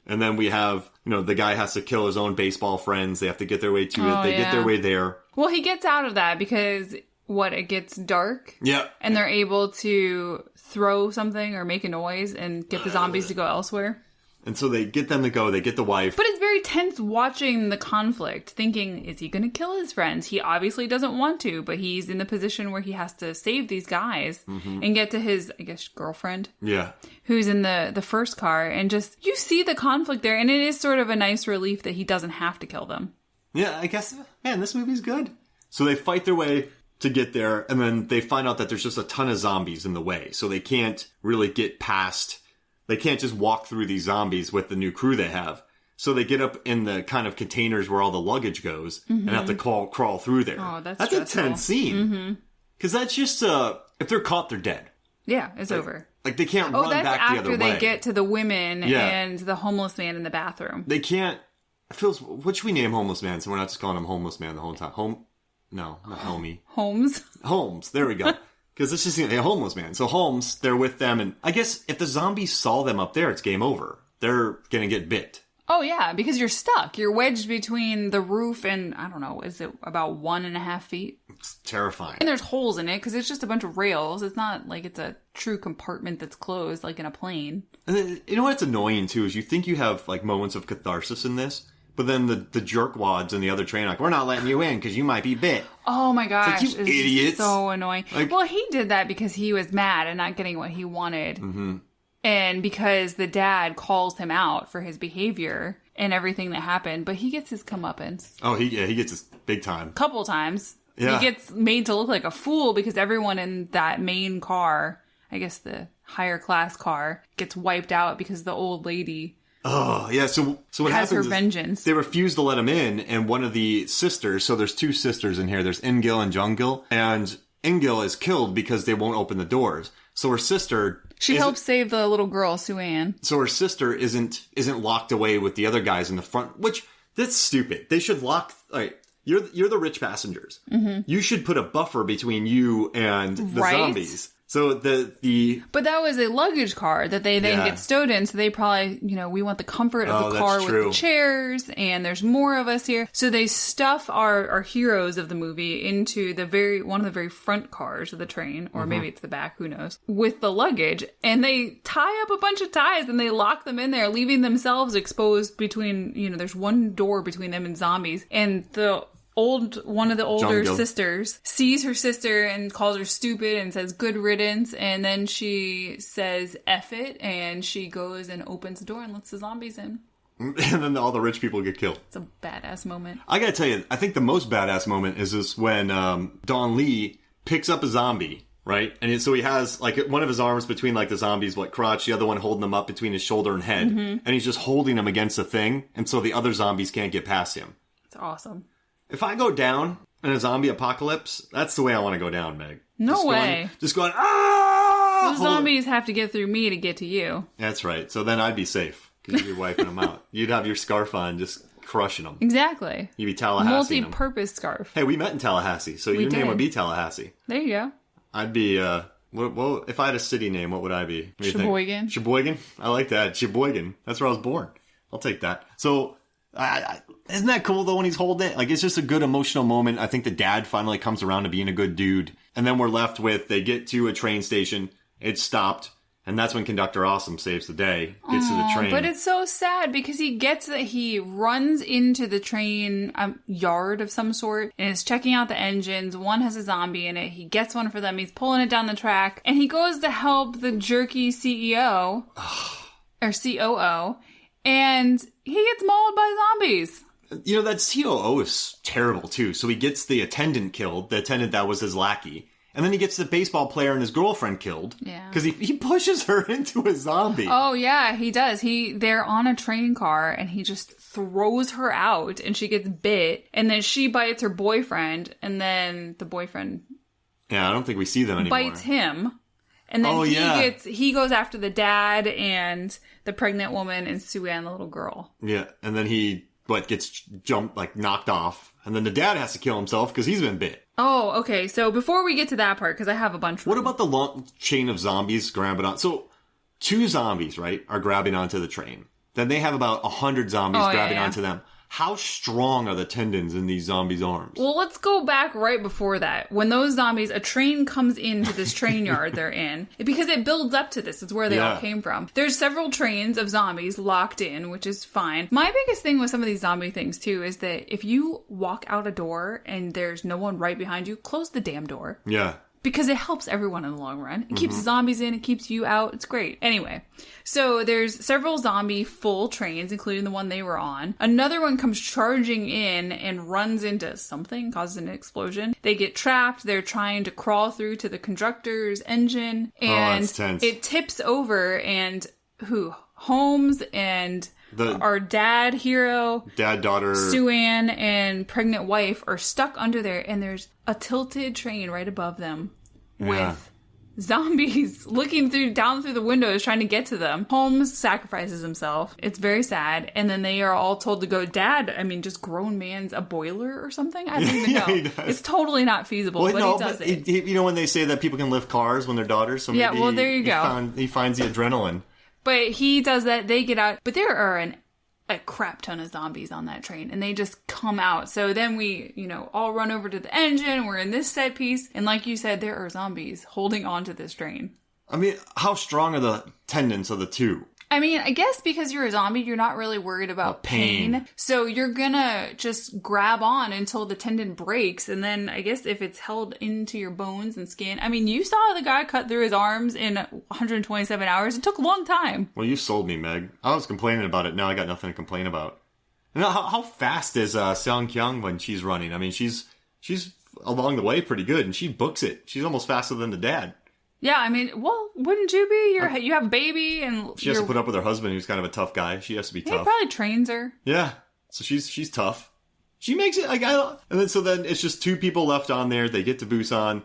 And then we have, the guy has to kill his own baseball friends. They have to get their way to it. They get their way there. Well, he gets out of that because... it gets dark. Yeah. And they're able to throw something or make a noise and get the zombies to go elsewhere. And so they get them to go, they get the wife. But it's very tense watching the conflict, thinking, is he going to kill his friends? He obviously doesn't want to, but he's in the position where he has to save these guys and get to his, I guess, girlfriend. Yeah. Who's in the first car. And just, you see the conflict there, and it is sort of a nice relief that he doesn't have to kill them. Yeah, I guess, man, this movie's good. So they fight their way to get there, and then they find out that there's just a ton of zombies in the way, so they can't really get past. They can't just walk through these zombies with the new crew they have. So they get up in the kind of containers where all the luggage goes and have to crawl through there. Oh, that's a tense scene. Because that's just, if they're caught, they're dead. Yeah, it's over. Like, they can't run back the other way. Oh, that's after they get to the women and the homeless man in the bathroom. They can't... What should we name Homeless Man so we're not just calling him Homeless Man the whole time? No, not Homie. Holmes, there we go. Because this is a homeless man. So Holmes, they're with them, and I guess if the zombies saw them up there, it's game over. They're gonna get bit. Oh, yeah, because you're stuck. You're wedged between the roof and, I don't know, is it about 1.5 feet? It's terrifying. And there's holes in it because it's just a bunch of rails. It's not like it's a true compartment that's closed like in a plane. And then, you know what's annoying, too, is you think you have, like, moments of catharsis in this, but then the jerkwads in the other train are like, we're not letting you in because you might be bit. Oh, my gosh. It's like, you idiots. So annoying. Like, well, he did that because he was mad and not getting what he wanted. Mm-hmm. And because the dad calls him out for his behavior and everything that happened, but he gets his comeuppance. Oh, he gets his big time. Couple times. Yeah. He gets made to look like a fool because everyone in that main car, I guess the higher class car, gets wiped out because the old lady... Oh, yeah, so what has happens her vengeance. Is they refuse to let him in, and one of the sisters, so there's 2 sisters in here, there's In-gil and Jung-gil, and In-gil is killed because they won't open the doors. So her sister... She helps save the little girl, Soo-an. So her sister isn't locked away with the other guys in the front, which, that's stupid. They should lock... Like, you're the rich passengers. Mm-hmm. You should put a buffer between you and the zombies. So But that was a luggage car that they then get stowed in, so they probably, we want the comfort of the car with the chairs, and there's more of us here. So they stuff our heroes of the movie into one of the very front cars of the train, or maybe it's the back, who knows, with the luggage, and they tie up a bunch of ties and they lock them in there, leaving themselves exposed between, there's one door between them and zombies, and one of the older sisters sees her sister and calls her stupid and says good riddance, and then she says F it, and she goes and opens the door and lets the zombies in. And then all the rich people get killed. It's a badass moment. I gotta tell you, I think the most badass moment is this when Don Lee picks up a zombie, right? And so he has like one of his arms between like the zombie's crotch, the other one holding him up between his shoulder and head, and he's just holding him against the thing, and so the other zombies can't get past him. It's awesome. If I go down in a zombie apocalypse, that's the way I want to go down, Meg. No way. Just going, ah! Those zombies have to get through me to get to you. That's right. So then I'd be safe, because you'd be wiping them out. You'd have your scarf on, just crushing them. Exactly. You'd be Tallahassee. Multi-purpose scarf. Hey, we met in Tallahassee, so your name would be Tallahassee. There you go. I'd be, well, if I had a city name, what would I be? Sheboygan. Sheboygan? I like that. Sheboygan. That's where I was born. I'll take that. So... isn't that cool though when he's holding it? Like, it's just a good emotional moment. I think the dad finally comes around to being a good dude. And then we're left with, they get to a train station, it's stopped, and that's when Conductor Awesome saves the day, gets to the train. But it's so sad because he runs into the train yard of some sort and is checking out the engines. One has a zombie in it. He gets one for them. He's pulling it down the track, and he goes to help the jerky CEO or COO. And he gets mauled by zombies. That COO is terrible, too. So he gets the attendant killed, the attendant that was his lackey. And then he gets the baseball player and his girlfriend killed. Yeah. Because he pushes her into a zombie. Oh, yeah, he does. They're on a train car, and he just throws her out, and she gets bit. And then she bites her boyfriend, and then the boyfriend... Yeah, I don't think we see them anymore. Bites him. And then he goes after the dad and the pregnant woman and Soo-an, the little girl. Yeah, and then he gets knocked off, and then the dad has to kill himself because he's been bit. Oh, okay. So before we get to that part, because I have a bunch. What about the long chain of zombies grabbing on? So 2 zombies, right, are grabbing onto the train. Then they have about 100 zombies grabbing onto them. How strong are the tendons in these zombies' arms? Well, let's go back right before that. When those zombies, a train comes into this train yard they're in, because it builds up to this. It's where they all came from. There's several trains of zombies locked in, which is fine. My biggest thing with some of these zombie things, too, is that if you walk out a door and there's no one right behind you, close the damn door. Yeah. Because it helps everyone in the long run. It keeps zombies in, it keeps you out. It's great. Anyway, so there's several zombie full trains, including the one they were on. Another one comes charging in and runs into something, causes an explosion. They get trapped. They're trying to crawl through to the conductor's engine. And it tips over, and Holmes and... our dad hero, daughter, Soo-an, and pregnant wife are stuck under there, and there's a tilted train right above them with zombies looking down through the windows trying to get to them. Holmes sacrifices himself. It's very sad. And then they are all told to go, Dad, just grown man's a boiler or something? I don't even know. It's totally not feasible, but he does it. When they say that people can lift cars when they're daughters, so maybe there you go. He finds the adrenaline. But he does that. They get out. But there are a crap ton of zombies on that train, and they just come out. So then we, all run over to the engine. We're in this set piece, and like you said, there are zombies holding onto this train. I mean, how strong are the tendons of the two? I mean, I guess because you're a zombie, you're not really worried about pain. So you're gonna just grab on until the tendon breaks. And then I guess if it's held into your bones and skin. I mean, you saw the guy cut through his arms in 127 hours. It took a long time. Well, you sold me, Meg. I was complaining about it. Now I got nothing to complain about. Now, how fast is Seong-kyung when she's running? I mean, she's along the way pretty good, and she books it. She's almost faster than the dad. Yeah, I mean, well, wouldn't you be? You have a baby, and she has to put up with her husband, who's kind of a tough guy. She has to be tough. He probably trains her. Yeah, so she's tough. She makes it like and then it's just two people left on there. They get to Busan.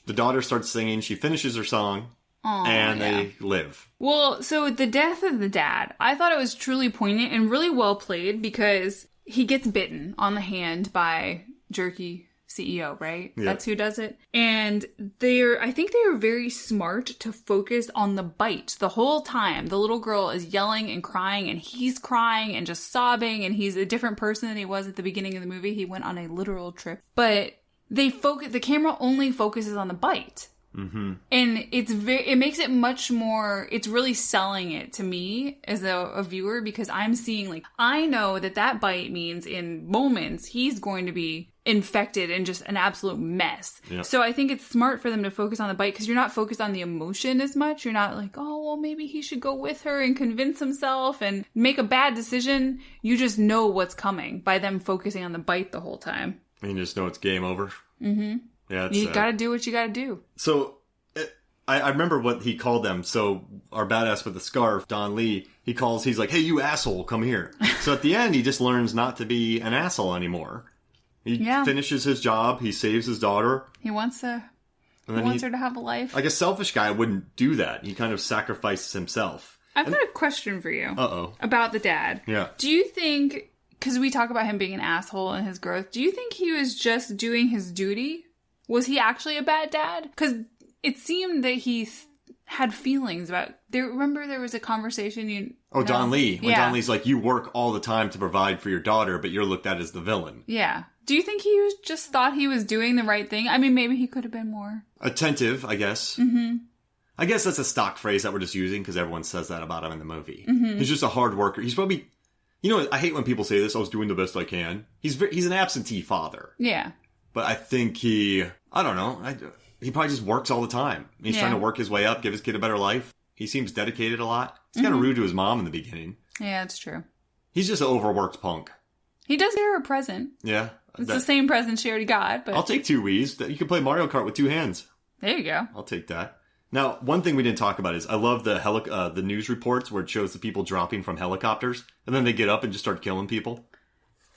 The daughter starts singing. She finishes her song, they live. Well, so the death of the dad, I thought it was truly poignant and really well played because he gets bitten on the hand by Jerky CEO, right? Yeah. That's who does it. And I think they were very smart to focus on the bite the whole time. The little girl is yelling and crying, and he's crying and just sobbing, and he's a different person than he was at the beginning of the movie. He went on a literal trip. But the camera only focuses on the bite. Mm-hmm. And it makes it much more, it's really selling it to me as a viewer, because I'm seeing, I know that bite means in moments he's going to be infected and just an absolute mess. Yep. So I think it's smart for them to focus on the bite, because you're not focused on the emotion as much. You're not like, oh, well, maybe he should go with her and convince himself and make a bad decision. You just know what's coming by them focusing on the bite the whole time. And you just know it's game over. Mm-hmm. Yeah, you gotta do what you gotta do. So I remember what he called them. So our badass with the scarf, Don Lee, he's like, hey, you asshole, come here. So at the end, he just learns not to be an asshole anymore. He finishes his job. He saves his daughter. He wants her to have a life. Like a selfish guy wouldn't do that. He kind of sacrifices himself. I've got a question for you. Uh-oh. About the dad. Yeah. Do you think, because we talk about him being an asshole and his growth, do you think he was just doing his duty? Was he actually a bad dad? Because it seemed that he had feelings about... Remember there was a conversation... Don Lee. When Don Lee's like, you work all the time to provide for your daughter, but you're looked at as the villain. Yeah. Do you think he just thought he was doing the right thing? I mean, maybe he could have been more... attentive, I guess. Mm-hmm. I guess that's a stock phrase that we're just using because everyone says that about him in the movie. Mm-hmm. He's just a hard worker. He's probably... I hate when people say this, I was doing the best I can. He's an absentee father. Yeah. But I think I don't know. He probably just works all the time. He's trying to work his way up, give his kid a better life. He seems dedicated a lot. He's kind of rude to his mom in the beginning. Yeah, that's true. He's just an overworked punk. He does get her a present. Yeah. It's the same present she already got. But I'll take 2 Wiis. You can play Mario Kart with 2 hands. There you go. I'll take that. Now, one thing we didn't talk about is I love the news reports where it shows the people dropping from helicopters, and then they get up and just start killing people.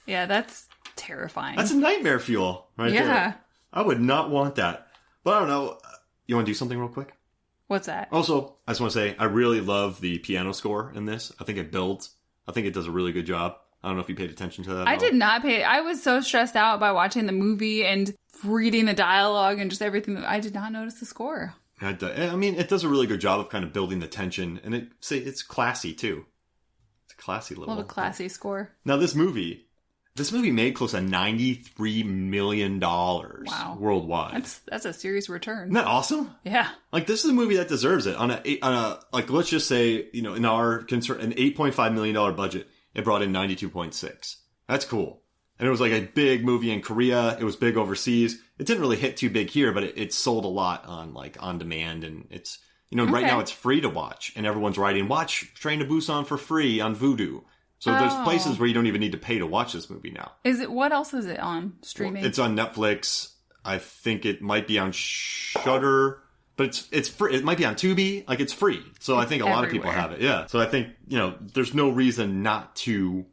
Yeah, that's terrifying. That's a nightmare fuel right there. Yeah. I would not want that. But I don't know. You want to do something real quick? What's that? Also, I just want to say, I really love the piano score in this. I think it builds. I think it does a really good job. I don't know if you paid attention to that. I did not pay. I was so stressed out by watching the movie and reading the dialogue and just everything. I did not notice the score. I mean, it does a really good job of kind of building the tension. And it's classy, too. It's a classy little... Love a classy score. Now, this movie made close to $93 million worldwide. That's a serious return. Isn't that awesome? Yeah. This is a movie that deserves it. On a let's just say, in our concern, an $8.5 million budget, it brought in 92.6. That's cool. And it was a big movie in Korea. It was big overseas. It didn't really hit too big here, but it sold a lot on demand. And it's, right now it's free to watch. And everyone's writing, watch Train to Busan for free on Vudu. So there's places where you don't even need to pay to watch this movie now. What else is it on streaming? Well, it's on Netflix. I think it might be on Shudder, but it's free. It might be on Tubi. It's free. So I think a lot of people have it. Yeah. So I think, there's no reason not to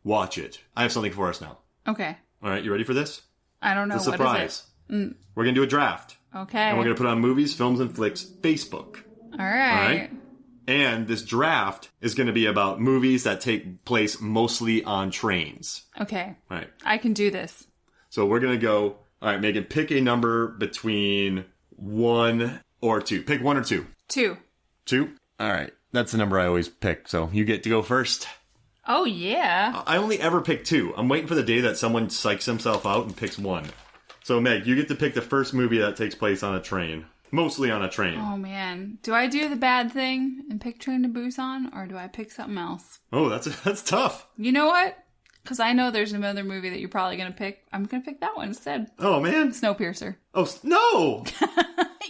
watch it. I have something for us now. Okay. All right. You ready for this? I don't know. It's a surprise. What is it? We're going to do a draft. Okay. And we're going to put on Movies, Films, and Flicks Facebook. All right. And this draft is going to be about movies that take place mostly on trains. Okay. All right. I can do this. So we're going to go... All right, Megan, pick a number between 1 or 2. Pick 1 or 2. 2. 2? All right. That's the number I always pick, so you get to go first. Oh, yeah. I only ever pick 2. I'm waiting for the day that someone psychs himself out and picks 1. So, Meg, you get to pick the first movie that takes place on a train. Mostly on a train. Oh, man. Do I do the bad thing and pick Train to Busan, or do I pick something else? Oh, that's tough. You know what? Because I know there's another movie that you're probably going to pick. I'm going to pick that one instead. Oh, man. Snowpiercer. Oh, no!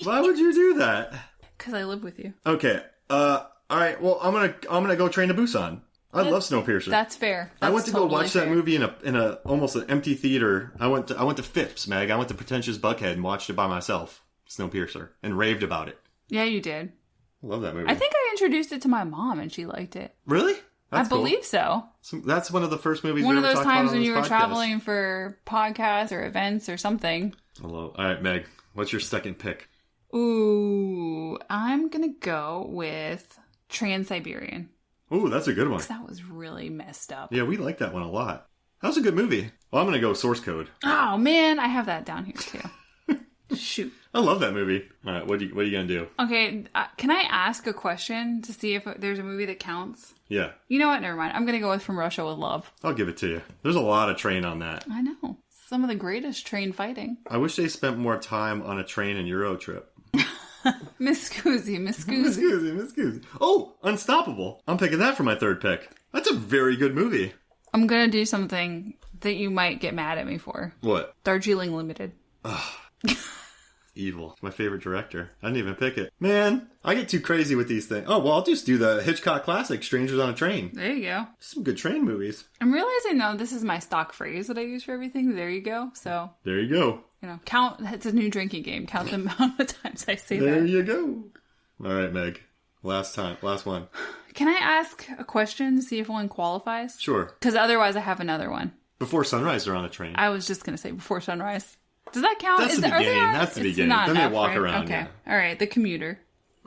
Why would you do that? Because I live with you. Okay. All right. Well, I'm gonna go Train to Busan. I love Snowpiercer. That's fair. I went to totally go watch fair. that movie in a almost an empty theater. I went to Phipps, Meg. I went to Pretentious Buckhead and watched it by myself, Snowpiercer, and raved about it. Yeah, you did. I love that movie. I think I introduced it to my mom and she liked it. Really? That's I believe so. That's one of the first movies. One we of ever those talked about times on when you this were podcast. traveling for podcasts or events or something. Hello. All right, Meg. What's your second pick? Ooh, I'm gonna go with Trans-Siberian. Ooh, that's a good one. Because that was really messed up. Yeah, we like that one a lot. That was a good movie. Well, I'm gonna go Source Code. Oh man, I have that down here too. Shoot. I love that movie. All right, what are you gonna do? Okay, can I ask a question to see if there's a movie that counts? Yeah. You know what? Never mind. I'm gonna go with From Russia with Love. I'll give it to you. There's a lot of train on that. I know. Some of the greatest train fighting. I wish they spent more time on a train and Euro trip. Miss Scoozy. Excuse me. Oh, Unstoppable. I'm picking that for my third pick. That's a very good movie. I'm gonna do something that you might get mad at me for. What? Darjeeling Limited. Evil. It's my favorite director. I didn't even pick it. Man, I get too crazy with these things. Oh, well, I'll just do the Hitchcock classic, Strangers on a Train. There you go. Some good train movies. I'm realizing now this is my stock phrase that I use for everything. There you go. So, There you go. count. It's a new drinking game. Count the amount of times I say that. There you go. All right, Meg. Last one. Can I ask a question to see if one qualifies? Sure. Because otherwise I have another one. Before sunrise, they're on a train. I was just going to say Before Sunrise. Does that count? That's the beginning. That's the beginning. Not Then enough, they walk right? around. Okay. Yeah. All right. The Commuter.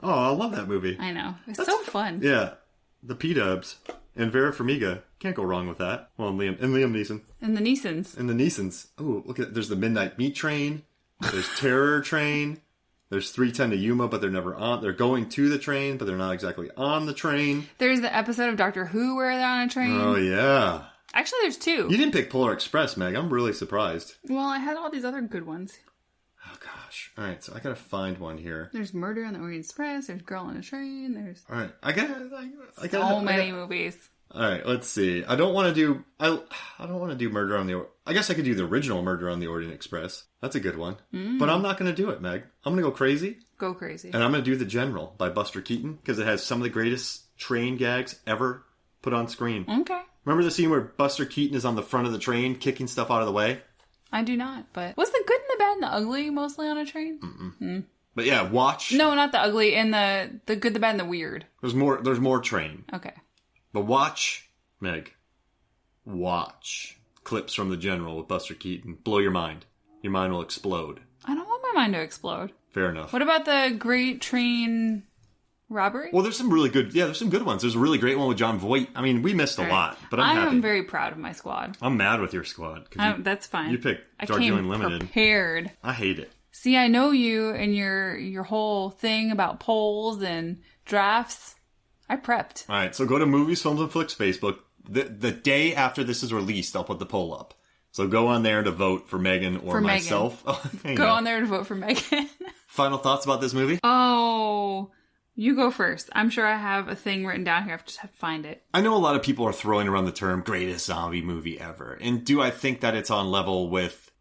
Oh, I love that movie. I know. It's so fun. Yeah. The P-Dubs. And Vera Farmiga. Can't go wrong with that. Well, and Liam Neeson. And the Neesons. And the Neesons. Oh, look at there's the Midnight Meat Train. There's Terror Train. There's 3:10 to Yuma, but they're never on. They're going to the train, but they're not exactly on the train. There's the episode of Doctor Who where they're on a train. Oh, yeah. Actually, there's 2. You didn't pick Polar Express, Meg. I'm really surprised. Well, I had all these other good ones. Oh, gosh. All right, so I gotta find one here. There's Murder on the Orient Express. There's Girl on a Train. There's All right, I gotta. so many movies. All right, let's see. I don't want to do. I don't want to do Murder on the. I guess I could do the original Murder on the Orient Express. That's a good one. But I'm not going to do it, Meg. I'm going to go crazy. Go crazy. And I'm going to do The General by Buster Keaton because it has some of the greatest train gags ever put on screen. Okay. Remember the scene where Buster Keaton is on the front of the train kicking stuff out of the way? I do not, but was the good and the bad and the ugly mostly on a train? But yeah, watch. No, not the ugly, and the good, the bad, and the weird. There's more train. Okay. But watch, Meg. Watch clips from The General with Buster Keaton. Blow your mind. Your mind will explode. I don't want my mind to explode. Fair enough. What about the Great Train Robbery? Well, there's some really good. Yeah, there's some good ones. There's a really great one with John Voight. I mean, we missed a lot, but I'm happy. I'm very proud of my squad. I'm mad with your squad. That's fine. You picked I Darjeeling came Limited. prepared. I hate it. See, I know you and your whole thing about polls and drafts. I prepped. All right, so go to Movies, Films, and Flicks Facebook. The day after this is released, I'll put the poll up. So go on there to vote for Megan or myself. Go on there to vote for Megan. Final thoughts about this movie? Oh, you go first. I'm sure I have a thing written down here. I just have to find it. I know a lot of people are throwing around the term greatest zombie movie ever. And do I think that it's on level with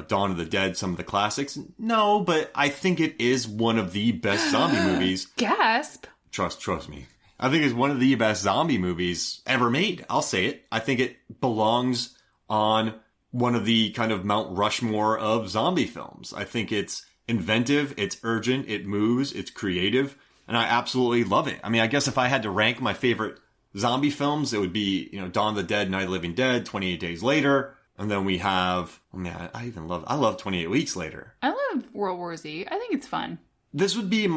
Dawn of the Dead, some of the classics? No, but I think it is one of the best zombie movies. Gasp. Trust me. I think it's one of the best zombie movies ever made. I'll say it. I think it belongs on one of the kind of Mount Rushmore of zombie films. I think it's inventive, it's urgent, it moves, it's creative, and I absolutely love it. I mean, I guess if I had to rank my favorite zombie films, it would be, Dawn of the Dead, Night of the Living Dead, 28 Days Later, and then we have, I love 28 Weeks Later. I love World War Z. I think it's fun. This would be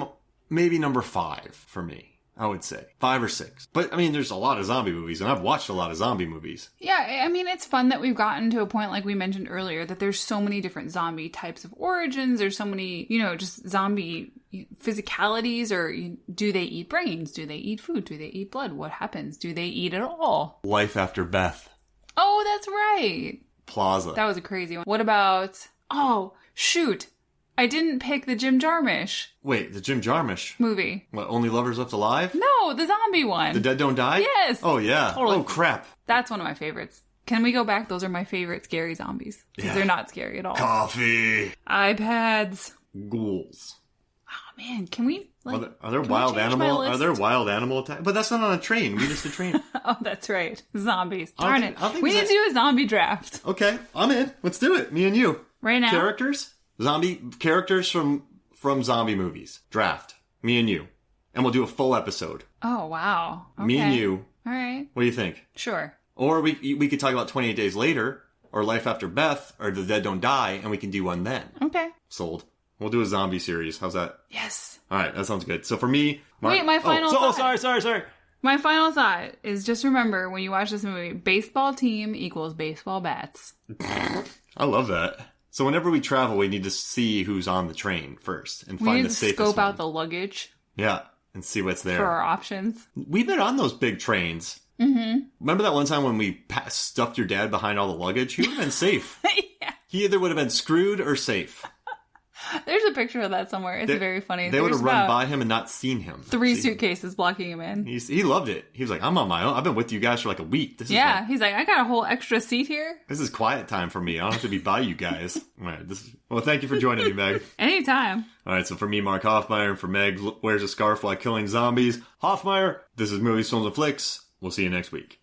maybe number 5 for me. I would say 5 or 6. But I mean, there's a lot of zombie movies, and I've watched a lot of zombie movies. Yeah, I mean, it's fun that we've gotten to a point, like we mentioned earlier, that there's so many different zombie types of origins. There's so many, just zombie physicalities, or do they eat brains? Do they eat food? Do they eat blood? What happens? Do they eat it all? Life After Beth. Oh, that's right. Plaza. That was a crazy one. What about... Oh, shoot. I didn't pick the Jim Jarmusch. Wait, the Jim Jarmusch movie. What, Only Lovers Left Alive? No, the zombie one. The Dead Don't Die? Yes. Oh, yeah. Totally. Oh, crap. That's one of my favorites. Can we go back? Those are my favorite scary zombies. Because they're not scary at all. Coffee. iPads. Ghouls. Oh, man. Can we... Are there wild animal? Are there wild animal attacks? But that's not on a train. We just a train. Oh, that's right. Zombies. Darn it. We need to do a zombie draft. Okay, I'm in. Let's do it. Me and you. Right now. Characters? Zombie characters from zombie movies. Draft. Me and you. And we'll do a full episode. Oh, wow. Okay. Me and you. All right. What do you think? Sure. Or we could talk about 28 Days Later, or Life After Beth, or The Dead Don't Die, and we can do one then. Okay. Sold. We'll do a zombie series. How's that? Yes. All right, that sounds good. So for me... Wait, my final thought. Oh, sorry. My final thought is just remember, when you watch this movie, baseball team equals baseball bats. I love that. So whenever we travel, we need to see who's on the train first and find the safest one. We need to scope out the luggage. Yeah, and see what's there. For our options. We've been on those big trains. Mm-hmm. Remember that one time when we stuffed your dad behind all the luggage? He would have been safe. Yeah. He either would have been screwed or safe. There's a picture of that somewhere. It's very funny. They would have run by him and not seen him. 3 suitcases blocking him in. He loved it. He was like, I'm on my own. I've been with you guys for like a week. He's like, I got a whole extra seat here. This is quiet time for me. I don't have to be by you guys. All right. Well, thank you for joining me, Meg. Anytime. All right. So for me, Mark Hoffmeyer, and for Meg, wears a scarf while killing zombies. Hoffmeyer, this is Movies, Films, and Flicks. We'll see you next week.